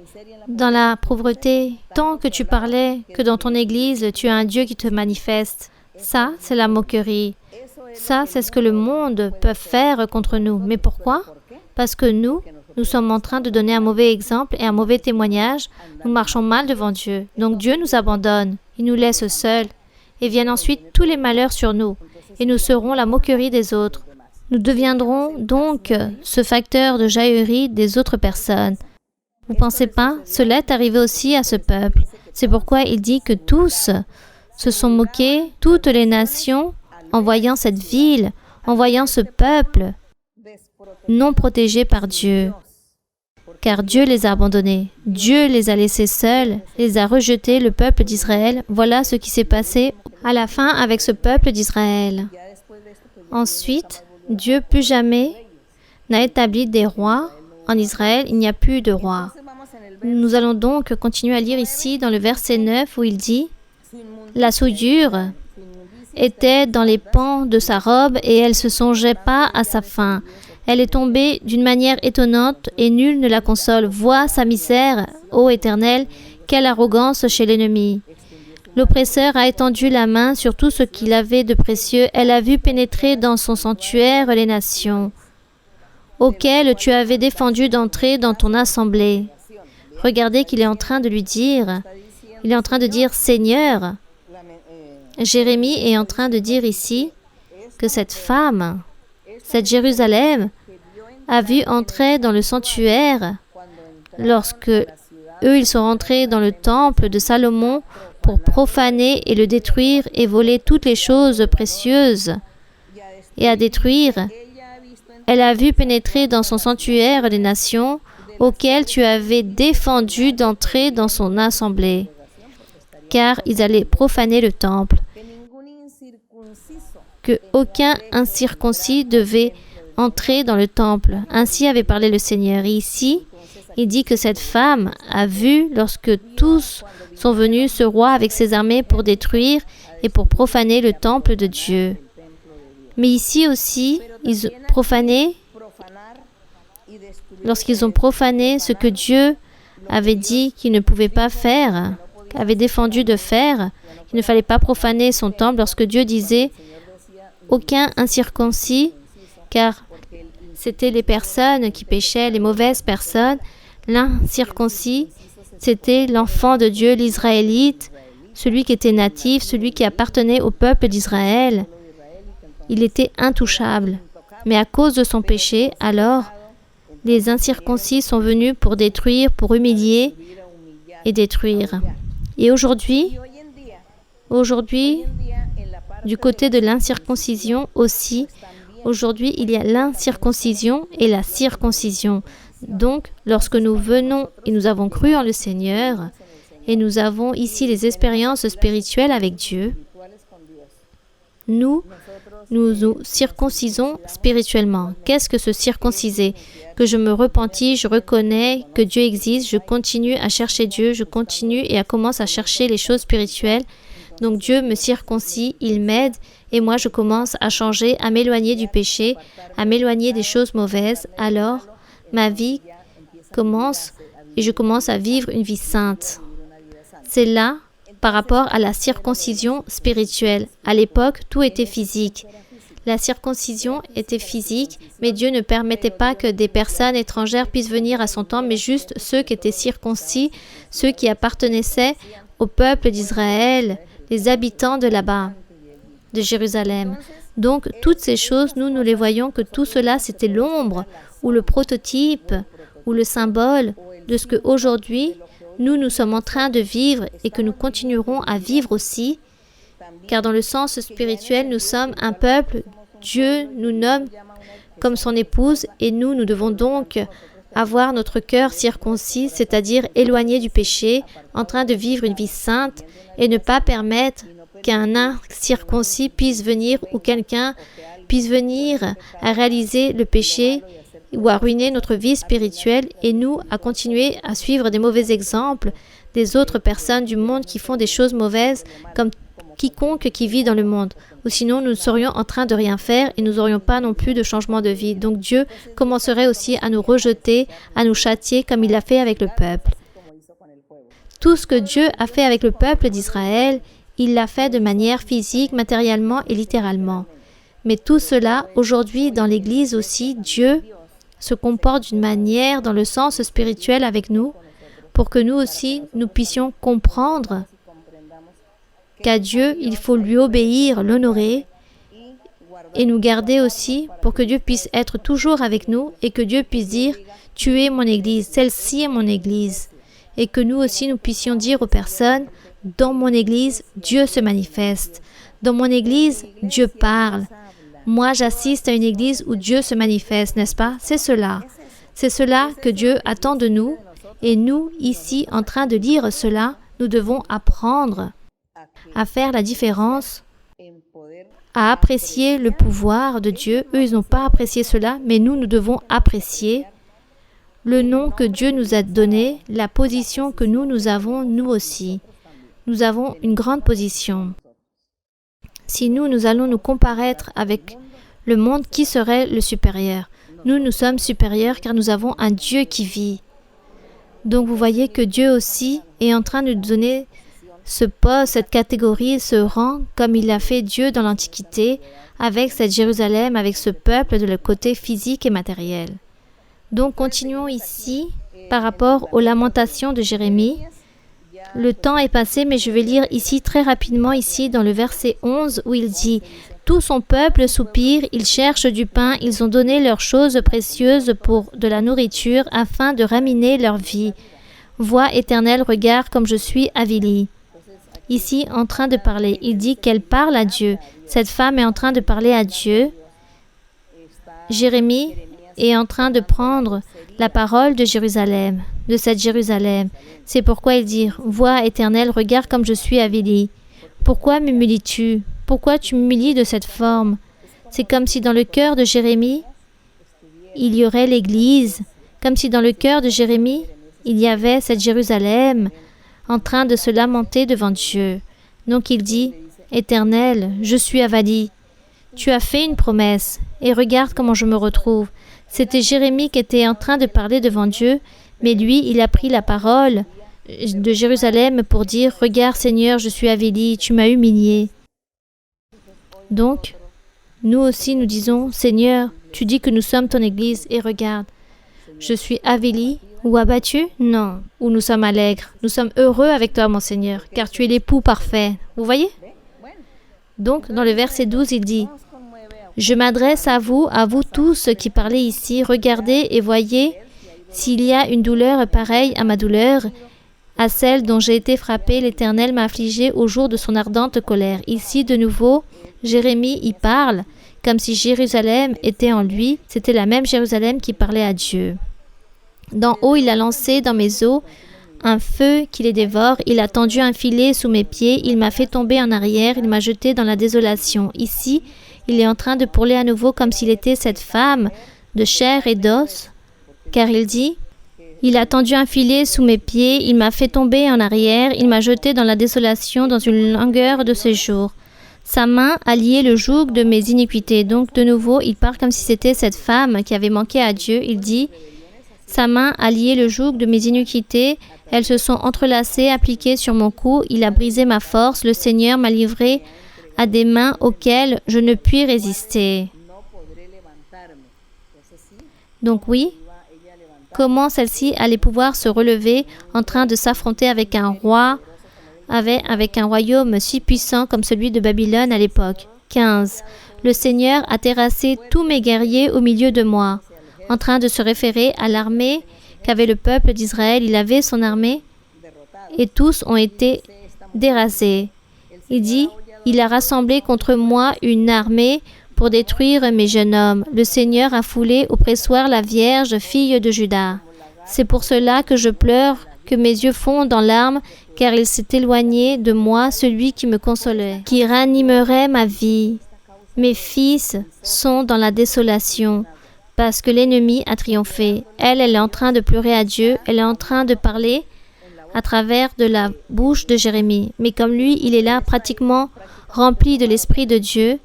dans la pauvreté. Tant que tu parlais que dans ton Église, tu as un Dieu qui te manifeste. » Ça, c'est la moquerie. Ça, c'est ce que le monde peut faire contre nous. Mais pourquoi? Parce que nous, nous sommes en train de donner un mauvais exemple et un mauvais témoignage. Nous marchons mal devant Dieu. Donc Dieu nous abandonne. Il nous laisse seuls. Et viennent ensuite tous les malheurs sur nous. Et nous serons la moquerie des autres. Nous deviendrons donc ce facteur de jaillirie des autres personnes. Vous ne pensez pas? Cela est arrivé aussi à ce peuple. C'est pourquoi il dit que tous se sont moqués, toutes les nations, en voyant cette ville, en voyant ce peuple non protégé par Dieu. Car Dieu les a abandonnés. Dieu les a laissés seuls, les a rejetés, le peuple d'Israël. Voilà ce qui s'est passé à la fin avec ce peuple d'Israël. Ensuite, Dieu plus jamais n'a établi des rois. En Israël, il n'y a plus de rois. Nous allons donc continuer à lire ici dans le verset 9 où il dit « La souillure était dans les pans de sa robe et elle se songeait pas à sa fin. Elle est tombée d'une manière étonnante et nul ne la console. Vois sa misère, ô Éternel, quelle arrogance chez l'ennemi. L'oppresseur a étendu la main sur tout ce qu'il avait de précieux. Elle a vu pénétrer dans son sanctuaire les nations, auxquelles tu avais défendu d'entrer dans ton assemblée. » Regardez qu'il est en train de lui dire, il est en train de dire « Seigneur ». Jérémie est en train de dire ici que cette femme, cette Jérusalem, a vu entrer dans le sanctuaire lorsque eux, ils sont rentrés dans le temple de Salomon pour profaner et le détruire et voler toutes les choses précieuses et à détruire. Elle a vu pénétrer dans son sanctuaire les nations auxquelles tu avais défendu d'entrer dans son assemblée, car ils allaient profaner le temple, que aucun incirconcis devait entrer dans le temple. Ainsi avait parlé le Seigneur. Et ici, il dit que cette femme a vu, lorsque tous sont venus, ce roi avec ses armées pour détruire et pour profaner le temple de Dieu. Mais ici aussi, ils profanaient, lorsqu'ils ont profané ce que Dieu avait dit qu'ils ne pouvaient pas faire, avait défendu de faire, qu'il ne fallait pas profaner son temple, lorsque Dieu disait « aucun incirconcis », car c'était les personnes qui péchaient, les mauvaises personnes. L'incirconcis, c'était l'enfant de Dieu, l'Israélite, celui qui était natif, celui qui appartenait au peuple d'Israël. Il était intouchable. Mais à cause de son péché, alors, les incirconcis sont venus pour détruire, pour humilier et détruire. Et aujourd'hui, du côté de l'incirconcision aussi, aujourd'hui, il y a l'incirconcision et la circoncision. Donc, lorsque nous venons et nous avons cru en le Seigneur, et nous avons ici les expériences spirituelles avec Dieu, nous nous circoncisons spirituellement. Qu'est-ce que se circonciser? Que je me repentis, je reconnais que Dieu existe, je continue à chercher Dieu, je continue et commence à chercher les choses spirituelles. Donc Dieu me circoncis, il m'aide et moi je commence à changer, à m'éloigner du péché, à m'éloigner des choses mauvaises. Alors ma vie commence et je commence à vivre une vie sainte. C'est là par rapport à la circoncision spirituelle. À l'époque, tout était physique. La circoncision était physique, mais Dieu ne permettait pas que des personnes étrangères puissent venir à son temple, mais juste ceux qui étaient circoncis, ceux qui appartenaient au peuple d'Israël, les habitants de là-bas, de Jérusalem. Donc, toutes ces choses, nous les voyons que tout cela, c'était l'ombre ou le prototype ou le symbole de ce qu'aujourd'hui, nous sommes en train de vivre et que nous continuerons à vivre aussi, car dans le sens spirituel, nous sommes un peuple, Dieu nous nomme comme son épouse et nous devons donc avoir notre cœur circoncis, c'est-à-dire éloigné du péché, en train de vivre une vie sainte et ne pas permettre qu'un incirconcis puisse venir ou quelqu'un puisse venir à réaliser le péché ou à ruiner notre vie spirituelle et nous à continuer à suivre des mauvais exemples des autres personnes du monde qui font des choses mauvaises comme quiconque qui vit dans le monde. Ou sinon, nous serions en train de rien faire et nous n'aurions pas non plus de changement de vie. Donc Dieu commencerait aussi à nous rejeter, à nous châtier comme il l'a fait avec le peuple. Tout ce que Dieu a fait avec le peuple d'Israël, il l'a fait de manière physique, matériellement et littéralement. Mais tout cela, aujourd'hui, dans l'Église aussi, Dieu se comporte d'une manière dans le sens spirituel avec nous, pour que nous aussi, nous puissions comprendre qu'à Dieu, il faut lui obéir, l'honorer, et nous garder aussi pour que Dieu puisse être toujours avec nous et que Dieu puisse dire « Tu es mon Église, celle-ci est mon Église ». Et que nous aussi, nous puissions dire aux personnes « Dans mon Église, Dieu se manifeste. Dans mon Église, Dieu parle. Moi, j'assiste à une Église où Dieu se manifeste, n'est-ce pas? C'est cela. C'est cela que Dieu attend de nous. Et nous, ici, en train de lire cela, nous devons apprendre à faire la différence, à apprécier le pouvoir de Dieu. Eux, ils n'ont pas apprécié cela, mais nous, nous devons apprécier le nom que Dieu nous a donné, la position que nous avons, nous aussi. Nous avons une grande position. Si nous allons nous comparaître avec le monde, qui serait le supérieur? Nous sommes supérieurs car nous avons un Dieu qui vit. Donc vous voyez que Dieu aussi est en train de nous donner ce poste, cette catégorie, ce rang, comme il a fait Dieu dans l'Antiquité, avec cette Jérusalem, avec ce peuple de le côté physique et matériel. Donc continuons ici par rapport aux lamentations de Jérémie. Le temps est passé, mais je vais lire ici très rapidement, ici dans le verset 11, où il dit « Tout son peuple soupire, ils cherchent du pain, ils ont donné leurs choses précieuses pour de la nourriture, afin de raminer leur vie. Vois, Éternel, regarde comme je suis avili. » Ici, en train de parler, il dit qu'elle parle à Dieu. Cette femme est en train de parler à Dieu. Jérémie est en train de prendre la parole de Jérusalem, de cette Jérusalem. C'est pourquoi il dit « Vois, Éternel, regarde comme je suis avili. Pourquoi m'humilies-tu? Pourquoi tu m'humilies de cette forme ?» C'est comme si dans le cœur de Jérémie, il y aurait l'Église, comme si dans le cœur de Jérémie, il y avait cette Jérusalem en train de se lamenter devant Dieu. Donc il dit « Éternel, je suis avali. Tu as fait une promesse, et regarde comment je me retrouve. » C'était Jérémie qui était en train de parler devant Dieu, mais lui, il a pris la parole de Jérusalem pour dire « Regarde Seigneur, je suis avili, tu m'as humilié. » Donc, nous aussi nous disons « Seigneur, tu dis que nous sommes ton Église, et regarde, je suis avili ou abattu? Non. Ou nous sommes allègres. Nous sommes heureux avec toi, mon Seigneur, car tu es l'époux parfait. » Vous voyez? Donc, dans le verset 12, il dit « Je m'adresse à vous tous qui parlez ici, regardez et voyez s'il y a une douleur pareille à ma douleur, à celle dont j'ai été frappé, l'Éternel m'a affligé au jour de son ardente colère. » Ici, de nouveau, Jérémie y parle, comme si Jérusalem était en lui. C'était la même Jérusalem qui parlait à Dieu. D'en haut, il a lancé dans mes eaux un feu qui les dévore. Il a tendu un filet sous mes pieds. Il m'a fait tomber en arrière. Il m'a jeté dans la désolation. Ici, il est en train de parler à nouveau comme s'il était cette femme de chair et d'os, car il dit « Il a tendu un filet sous mes pieds. Il m'a fait tomber en arrière. Il m'a jeté dans la désolation, dans une langueur de séjour. Sa main a lié le joug de mes iniquités. » Donc, de nouveau, il parle comme si c'était cette femme qui avait manqué à Dieu. Il dit « Sa main a lié le joug de mes iniquités. Elles se sont entrelacées, appliquées sur mon cou. Il a brisé ma force. Le Seigneur m'a livré à des mains auxquelles je ne puis résister. » Donc oui, comment celle-ci allait pouvoir se relever en train de s'affronter avec un roi, avec un royaume si puissant comme celui de Babylone à l'époque. 15. Le Seigneur a terrassé tous mes guerriers au milieu de moi. En train de se référer à l'armée qu'avait le peuple d'Israël. Il avait son armée et tous ont été dérasés. Il dit « Il a rassemblé contre moi une armée pour détruire mes jeunes hommes. Le Seigneur a foulé au pressoir la Vierge, fille de Juda. C'est pour cela que je pleure, que mes yeux fondent en larmes, car il s'est éloigné de moi celui qui me consolait, qui ranimerait ma vie. Mes fils sont dans la désolation, parce que l'ennemi a triomphé. » Elle est en train de pleurer à Dieu, elle est en train de parler à travers de la bouche de Jérémie. Mais comme lui, il est là pratiquement rempli de l'Esprit de Dieu,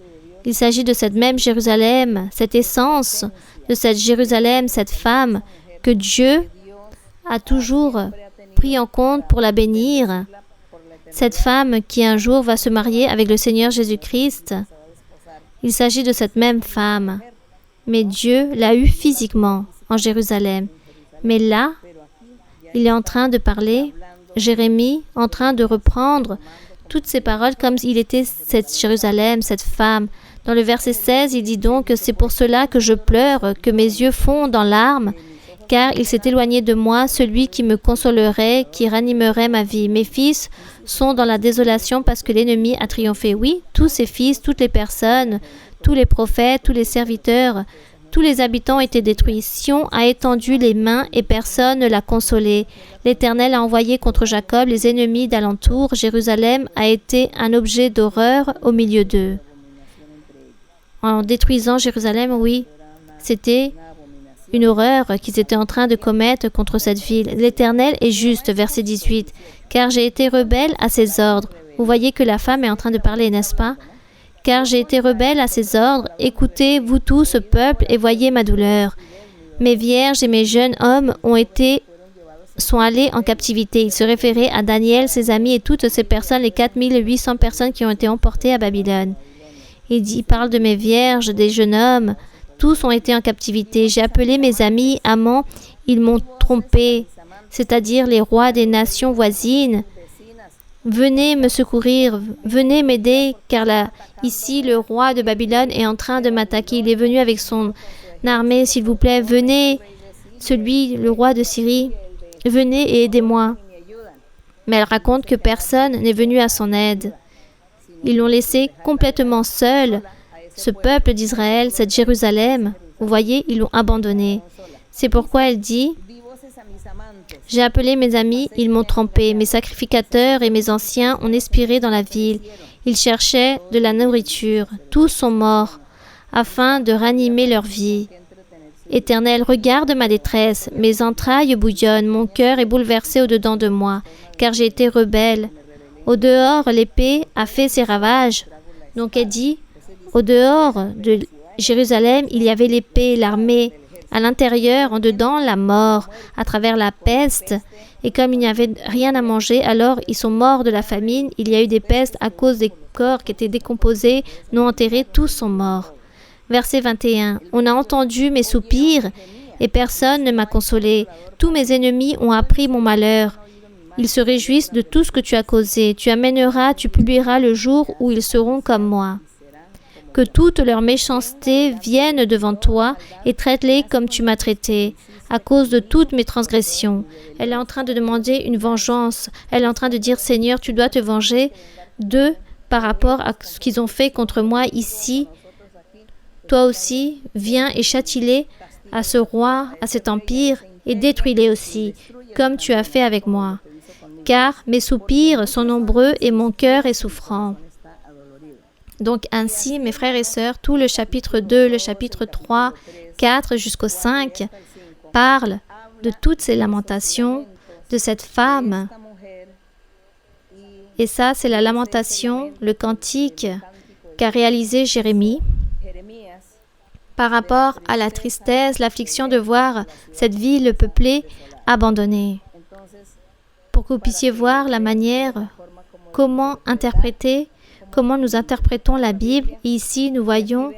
il s'agit de cette même Jérusalem, cette essence de cette Jérusalem, cette femme que Dieu a toujours pris en compte pour la bénir. Cette femme qui un jour va se marier avec le Seigneur Jésus-Christ. Il s'agit de cette même femme. Mais Dieu l'a eue physiquement, en Jérusalem. Mais là, il est en train de parler, Jérémie, en train de reprendre toutes ces paroles comme il était cette Jérusalem, cette femme. Dans le verset 16, il dit donc « C'est pour cela que je pleure, que mes yeux fondent en larmes, car il s'est éloigné de moi, celui qui me consolerait, qui ranimerait ma vie. Mes fils sont dans la désolation parce que l'ennemi a triomphé. » Oui, tous ses fils, toutes les personnes, tous les prophètes, tous les serviteurs, tous les habitants ont été détruits. Sion a étendu les mains et personne ne l'a consolé. L'Éternel a envoyé contre Jacob les ennemis d'alentour. Jérusalem a été un objet d'horreur au milieu d'eux. En détruisant Jérusalem, oui, c'était une horreur qu'ils étaient en train de commettre contre cette ville. L'Éternel est juste, verset 18, car j'ai été rebelle à ses ordres. Vous voyez que la femme est en train de parler, n'est-ce pas? Car j'ai été rebelle à ses ordres. Écoutez, vous tous, ce peuple, et voyez ma douleur. Mes vierges et mes jeunes hommes sont allés en captivité. Il se référait à Daniel, ses amis et toutes ces personnes, les 4800 personnes qui ont été emportées à Babylone. Il parle de mes vierges, des jeunes hommes. Tous ont été en captivité. J'ai appelé mes amis, amants, ils m'ont trompé, c'est-à-dire les rois des nations voisines. Venez me secourir, venez m'aider, car là, ici, le roi de Babylone est en train de m'attaquer. Il est venu avec son armée, s'il vous plaît, venez, le roi de Syrie, venez et aidez-moi. Mais elle raconte que personne n'est venu à son aide. Ils l'ont laissé complètement seul, ce peuple d'Israël, cette Jérusalem. Vous voyez, ils l'ont abandonné. C'est pourquoi elle dit « J'ai appelé mes amis, ils m'ont trompé. Mes sacrificateurs et mes anciens ont expiré dans la ville. Ils cherchaient de la nourriture. Tous sont morts, afin de ranimer leur vie. Éternel, regarde ma détresse. Mes entrailles bouillonnent. Mon cœur est bouleversé au-dedans de moi, car j'ai été rebelle. Au dehors, l'épée a fait ses ravages. » Donc elle dit, au dehors de Jérusalem, il y avait l'épée, l'armée. À l'intérieur, en dedans, la mort, à travers la peste. Et comme il n'y avait rien à manger, alors ils sont morts de la famine. Il y a eu des pestes à cause des corps qui étaient décomposés, non enterrés, tous sont morts. Verset 21. On a entendu mes soupirs et personne ne m'a consolé. Tous mes ennemis ont appris mon malheur. Ils se réjouissent de tout ce que tu as causé. Tu publieras le jour où ils seront comme moi. Que toute leur méchanceté vienne devant toi et traite-les comme tu m'as traité, à cause de toutes mes transgressions. Elle est en train de demander une vengeance. Elle est en train de dire, Seigneur, tu dois te venger d'eux par rapport à ce qu'ils ont fait contre moi ici. Toi aussi, viens et châtie-les à ce roi, à cet empire, et détruis-les aussi, comme tu as fait avec moi. Car mes soupirs sont nombreux et mon cœur est souffrant. Donc ainsi, mes frères et sœurs, tout le chapitre 2, le chapitre 3, 4 jusqu'au 5 parle de toutes ces lamentations de cette femme. Et ça, c'est la lamentation, le cantique qu'a réalisé Jérémie par rapport à la tristesse, l'affliction de voir cette ville peuplée abandonnée. Pour que vous puissiez voir la manière, comment nous interprétons la Bible. Et ici, nous voyons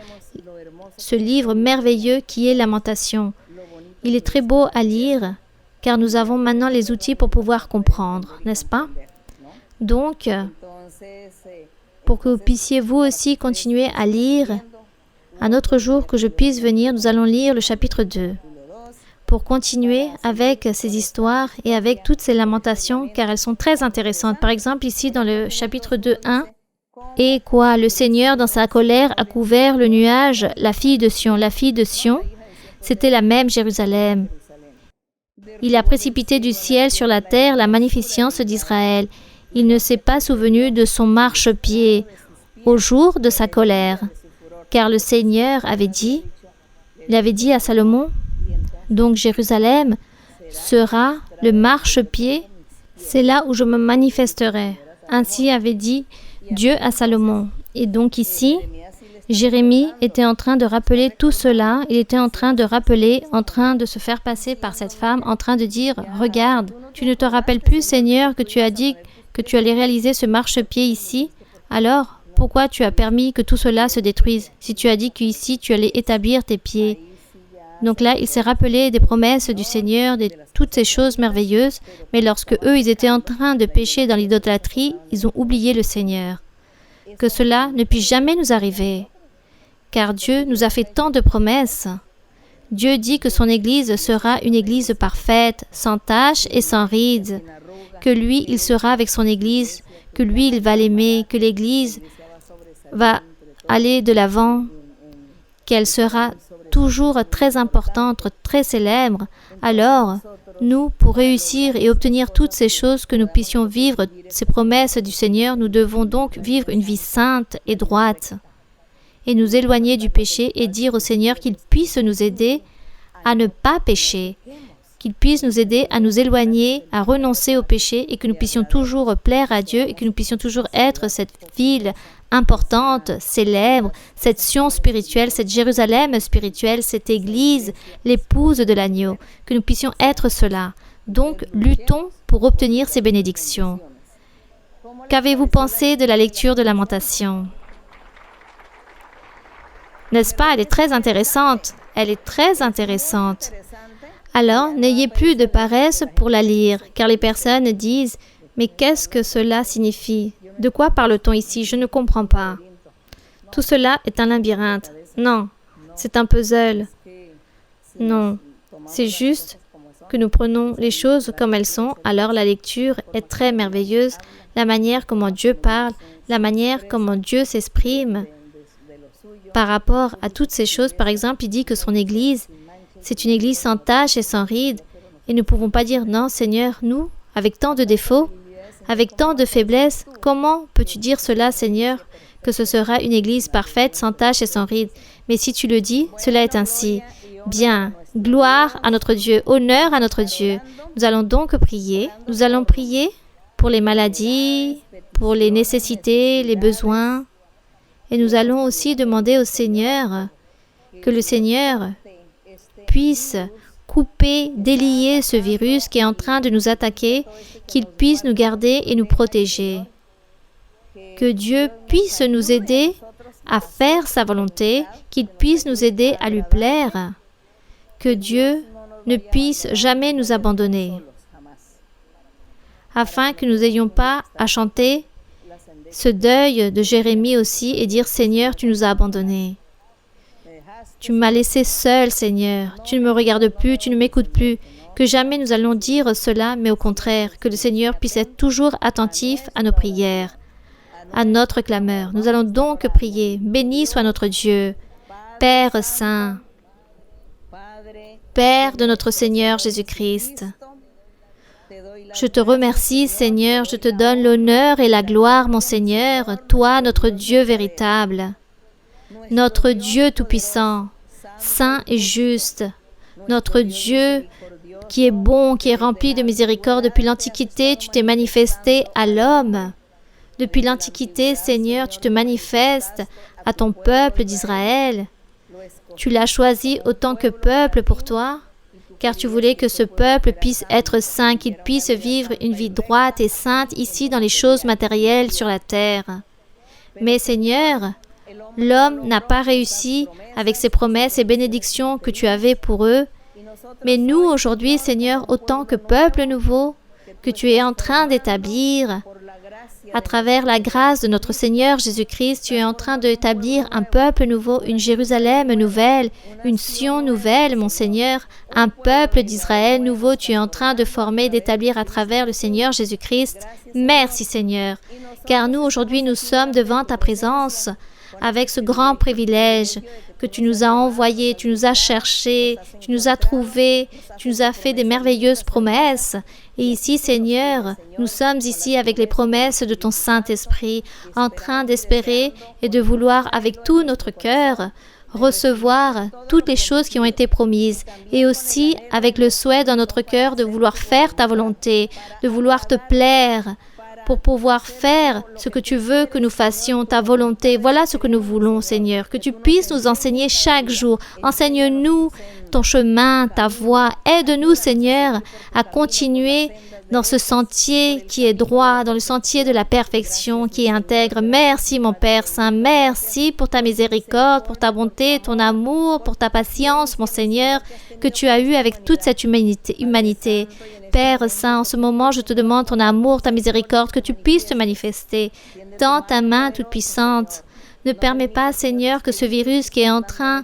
ce livre merveilleux qui est Lamentation. Il est très beau à lire, car nous avons maintenant les outils pour pouvoir comprendre, n'est-ce pas? Donc, pour que vous puissiez vous aussi continuer à lire, un autre jour que je puisse venir, nous allons lire le chapitre 2. Pour continuer avec ces histoires et avec toutes ces lamentations, car elles sont très intéressantes. Par exemple, ici, dans le chapitre 2:1, et quoi, le Seigneur, dans sa colère, a couvert le nuage, la fille de Sion. La fille de Sion, c'était la même Jérusalem. Il a précipité du ciel sur la terre la magnificence d'Israël. Il ne s'est pas souvenu de son marchepied au jour de sa colère. Car le Seigneur avait dit, il avait dit à Salomon, donc Jérusalem sera le marchepied, c'est là où je me manifesterai. Ainsi avait dit Dieu à Salomon. Et donc ici, Jérémie était en train de rappeler tout cela. Il était en train de rappeler, en train de se faire passer par cette femme, en train de dire, regarde, tu ne te rappelles plus, Seigneur, que tu as dit que tu allais réaliser ce marchepied ici? Alors, pourquoi tu as permis que tout cela se détruise? Si tu as dit qu'ici tu allais établir tes pieds. Donc là, il s'est rappelé des promesses du Seigneur, de toutes ces choses merveilleuses, mais lorsque eux, ils étaient en train de pécher dans l'idolâtrie, ils ont oublié le Seigneur. Que cela ne puisse jamais nous arriver, car Dieu nous a fait tant de promesses. Dieu dit que son Église sera une Église parfaite, sans tache et sans ride, que lui, il sera avec son Église, que lui, il va l'aimer, que l'Église va aller de l'avant, qu'elle sera toujours très importante, très célèbre. Alors, nous, pour réussir et obtenir toutes ces choses, que nous puissions vivre ces promesses du Seigneur, nous devons donc vivre une vie sainte et droite et nous éloigner du péché et dire au Seigneur qu'il puisse nous aider à ne pas pécher, qu'il puisse nous aider à nous éloigner, à renoncer au péché et que nous puissions toujours plaire à Dieu et que nous puissions toujours être cette ville importante, célèbre, cette Sion spirituelle, cette Jérusalem spirituelle, cette Église, l'épouse de l'agneau, que nous puissions être cela. Donc, luttons pour obtenir ces bénédictions. Qu'avez-vous pensé de la lecture de Lamentations? N'est-ce pas? Elle est très intéressante. Elle est très intéressante. Alors, n'ayez plus de paresse pour la lire, car les personnes disent « Mais qu'est-ce que cela signifie? De quoi parle-t-on ici? Je ne comprends pas. » Tout cela est un labyrinthe. Non, c'est un puzzle. Non, c'est juste que nous prenons les choses comme elles sont, alors la lecture est très merveilleuse, la manière comment Dieu parle, la manière comment Dieu s'exprime. Par rapport à toutes ces choses, par exemple, il dit que son Église, c'est une Église sans tache et sans ride. Et nous ne pouvons pas dire, non, Seigneur, nous, avec tant de défauts, avec tant de faiblesses, comment peux-tu dire cela, Seigneur, que ce sera une Église parfaite, sans tache et sans ride? Mais si tu le dis, cela est ainsi. Bien, gloire à notre Dieu, honneur à notre Dieu. Nous allons donc prier. Nous allons prier pour les maladies, pour les nécessités, les besoins. Et nous allons aussi demander au Seigneur que le Seigneur puisse couper, délier ce virus qui est en train de nous attaquer, qu'il puisse nous garder et nous protéger. Que Dieu puisse nous aider à faire sa volonté, qu'il puisse nous aider à lui plaire. Que Dieu ne puisse jamais nous abandonner, afin que nous n'ayons pas à chanter ce deuil de Jérémie aussi et dire « Seigneur, tu nous as abandonnés. Tu m'as laissé seul, Seigneur. Tu ne me regardes plus, tu ne m'écoutes plus. » Que jamais nous allons dire cela, mais au contraire, que le Seigneur puisse être toujours attentif à nos prières, à notre clameur. Nous allons donc prier. Béni soit notre Dieu, Père Saint, Père de notre Seigneur Jésus-Christ. Je te remercie, Seigneur, je te donne l'honneur et la gloire, mon Seigneur, toi, notre Dieu véritable, notre Dieu tout-puissant, saint et juste, notre Dieu qui est bon, qui est rempli de miséricorde. Depuis l'Antiquité, tu t'es manifesté à l'homme. Depuis l'Antiquité, Seigneur, tu te manifestes à ton peuple d'Israël. Tu l'as choisi autant que peuple pour toi, car tu voulais que ce peuple puisse être saint, qu'il puisse vivre une vie droite et sainte ici dans les choses matérielles sur la terre. Mais Seigneur, l'homme n'a pas réussi avec ses promesses et bénédictions que tu avais pour eux. Mais nous, aujourd'hui, Seigneur, autant que peuple nouveau, que tu es en train d'établir, à travers la grâce de notre Seigneur Jésus-Christ, tu es en train d'établir un peuple nouveau, une Jérusalem nouvelle, une Sion nouvelle, mon Seigneur, un peuple d'Israël nouveau, tu es en train de former, d'établir à travers le Seigneur Jésus-Christ. Merci Seigneur, car nous aujourd'hui nous sommes devant ta présence avec ce grand privilège que tu nous as envoyé, tu nous as cherchés, tu nous as trouvés, tu nous as fait des merveilleuses promesses. Et ici, Seigneur, nous sommes ici avec les promesses de ton Saint-Esprit, en train d'espérer et de vouloir avec tout notre cœur recevoir toutes les choses qui ont été promises et aussi avec le souhait dans notre cœur de vouloir faire ta volonté, de vouloir te plaire, pour pouvoir faire ce que tu veux que nous fassions, ta volonté. Voilà ce que nous voulons, Seigneur, que tu puisses nous enseigner chaque jour. Enseigne-nous ton chemin, ta voie. Aide-nous, Seigneur, à continuer dans ce sentier qui est droit, dans le sentier de la perfection qui est intègre. Merci mon Père Saint, merci pour ta miséricorde, pour ta bonté, ton amour, pour ta patience, mon Seigneur, que tu as eu avec toute cette humanité. Père Saint, en ce moment, je te demande ton amour, ta miséricorde, que tu puisses te manifester. Tends ta main toute puissante. Ne permets pas, Seigneur, que ce virus qui est en train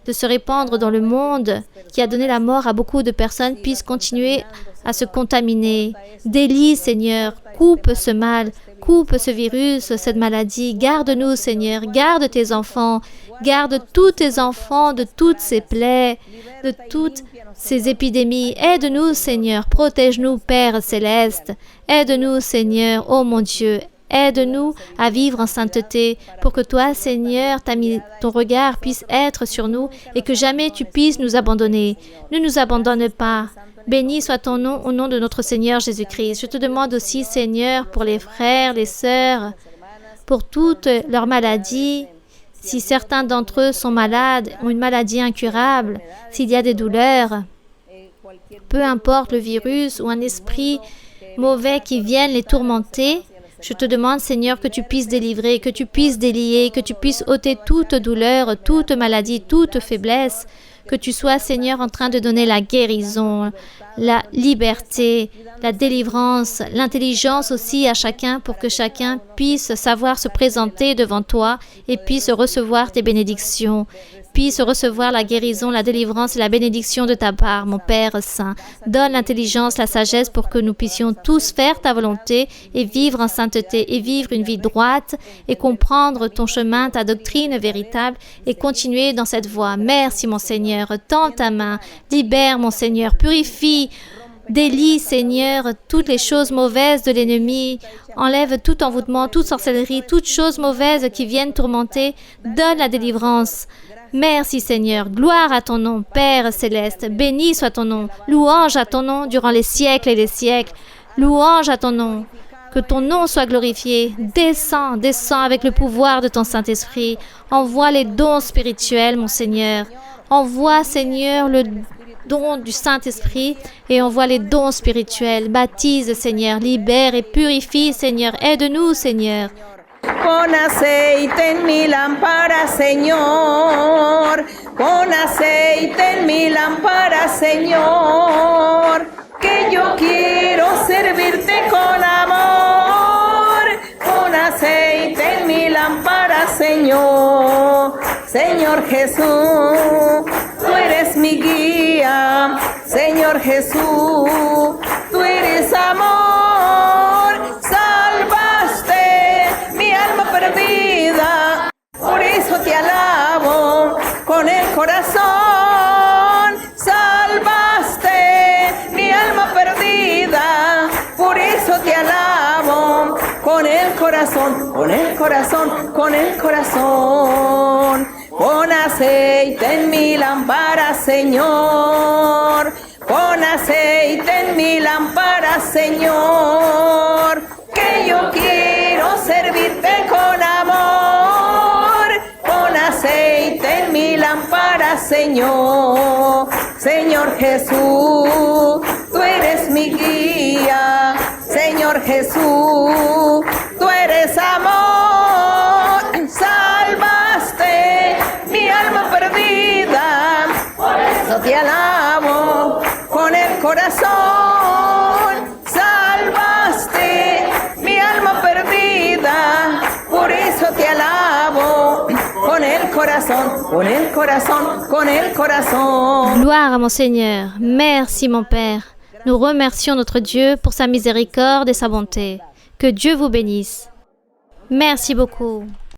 de se répandre dans le monde, qui a donné la mort à beaucoup de personnes, puisse continuer à se contaminer. Délie, Seigneur, coupe ce mal, coupe ce virus, cette maladie. Garde-nous, Seigneur, garde tes enfants, garde tous tes enfants de toutes ces plaies, de toutes ces épidémies. Aide-nous, Seigneur, protège-nous, Père céleste. Aide-nous, Seigneur, ô mon Dieu. Aide-nous à vivre en sainteté pour que toi, Seigneur, ton regard puisse être sur nous et que jamais tu puisses nous abandonner. Ne nous abandonne pas. Béni soit ton nom au nom de notre Seigneur Jésus-Christ. Je te demande aussi, Seigneur, pour les frères, les sœurs, pour toutes leurs maladies. Si certains d'entre eux sont malades, ont une maladie incurable, s'il y a des douleurs, peu importe le virus ou un esprit mauvais qui vienne les tourmenter, je te demande, Seigneur, que tu puisses délivrer, que tu puisses délier, que tu puisses ôter toute douleur, toute maladie, toute faiblesse, que tu sois, Seigneur, en train de donner la guérison, la liberté, la délivrance, l'intelligence aussi à chacun pour que chacun puisse savoir se présenter devant toi et puisse recevoir tes bénédictions, puisse recevoir la guérison, la délivrance et la bénédiction de ta part, mon Père Saint. Donne l'intelligence, la sagesse pour que nous puissions tous faire ta volonté et vivre en sainteté et vivre une vie droite et comprendre ton chemin, ta doctrine véritable et continuer dans cette voie. Merci, mon Seigneur. Tends ta main. Libère, mon Seigneur. Purifie. Délie, Seigneur, toutes les choses mauvaises de l'ennemi. Enlève tout envoûtement, toute sorcellerie, toutes choses mauvaises qui viennent tourmenter. Donne la délivrance. Merci Seigneur, gloire à ton nom, Père céleste, béni soit ton nom, louange à ton nom durant les siècles et les siècles, louange à ton nom, que ton nom soit glorifié, descends, descends avec le pouvoir de ton Saint-Esprit, envoie les dons spirituels, mon Seigneur, envoie Seigneur le don du Saint-Esprit et envoie les dons spirituels, baptise Seigneur, libère et purifie Seigneur, aide-nous Seigneur. Pon aceite en mi lámpara, Señor. Pon aceite en mi lámpara, Señor. Que yo quiero servirte con amor. Pon aceite en mi lámpara, Señor. Señor Jesús, tú eres mi guía. Señor Jesús, tú eres amor. Salvaste mi alma perdida, por eso te alabo con el corazón. Salvaste mi alma perdida, por eso te alabo con el corazón, con el corazón, con el corazón. Pon aceite en mi lámpara, Señor. Pon aceite en mi lámpara, Señor. Que yo quiero servirte con amor. Pon aceite en mi lámpara, Señor. Señor Jesús, tú eres mi guía. Señor Jesús, tú eres amor. Salvaste mi alma perdida. Por eso te alabo con el corazón. Salvaste mi alma perdida, por eso te alabo con el corazón, con el corazón, con el corazón. Gloire à mon Seigneur. Merci mon Père. Nous remercions notre Dieu pour sa miséricorde et sa bonté. Que Dieu vous bénisse. Merci beaucoup.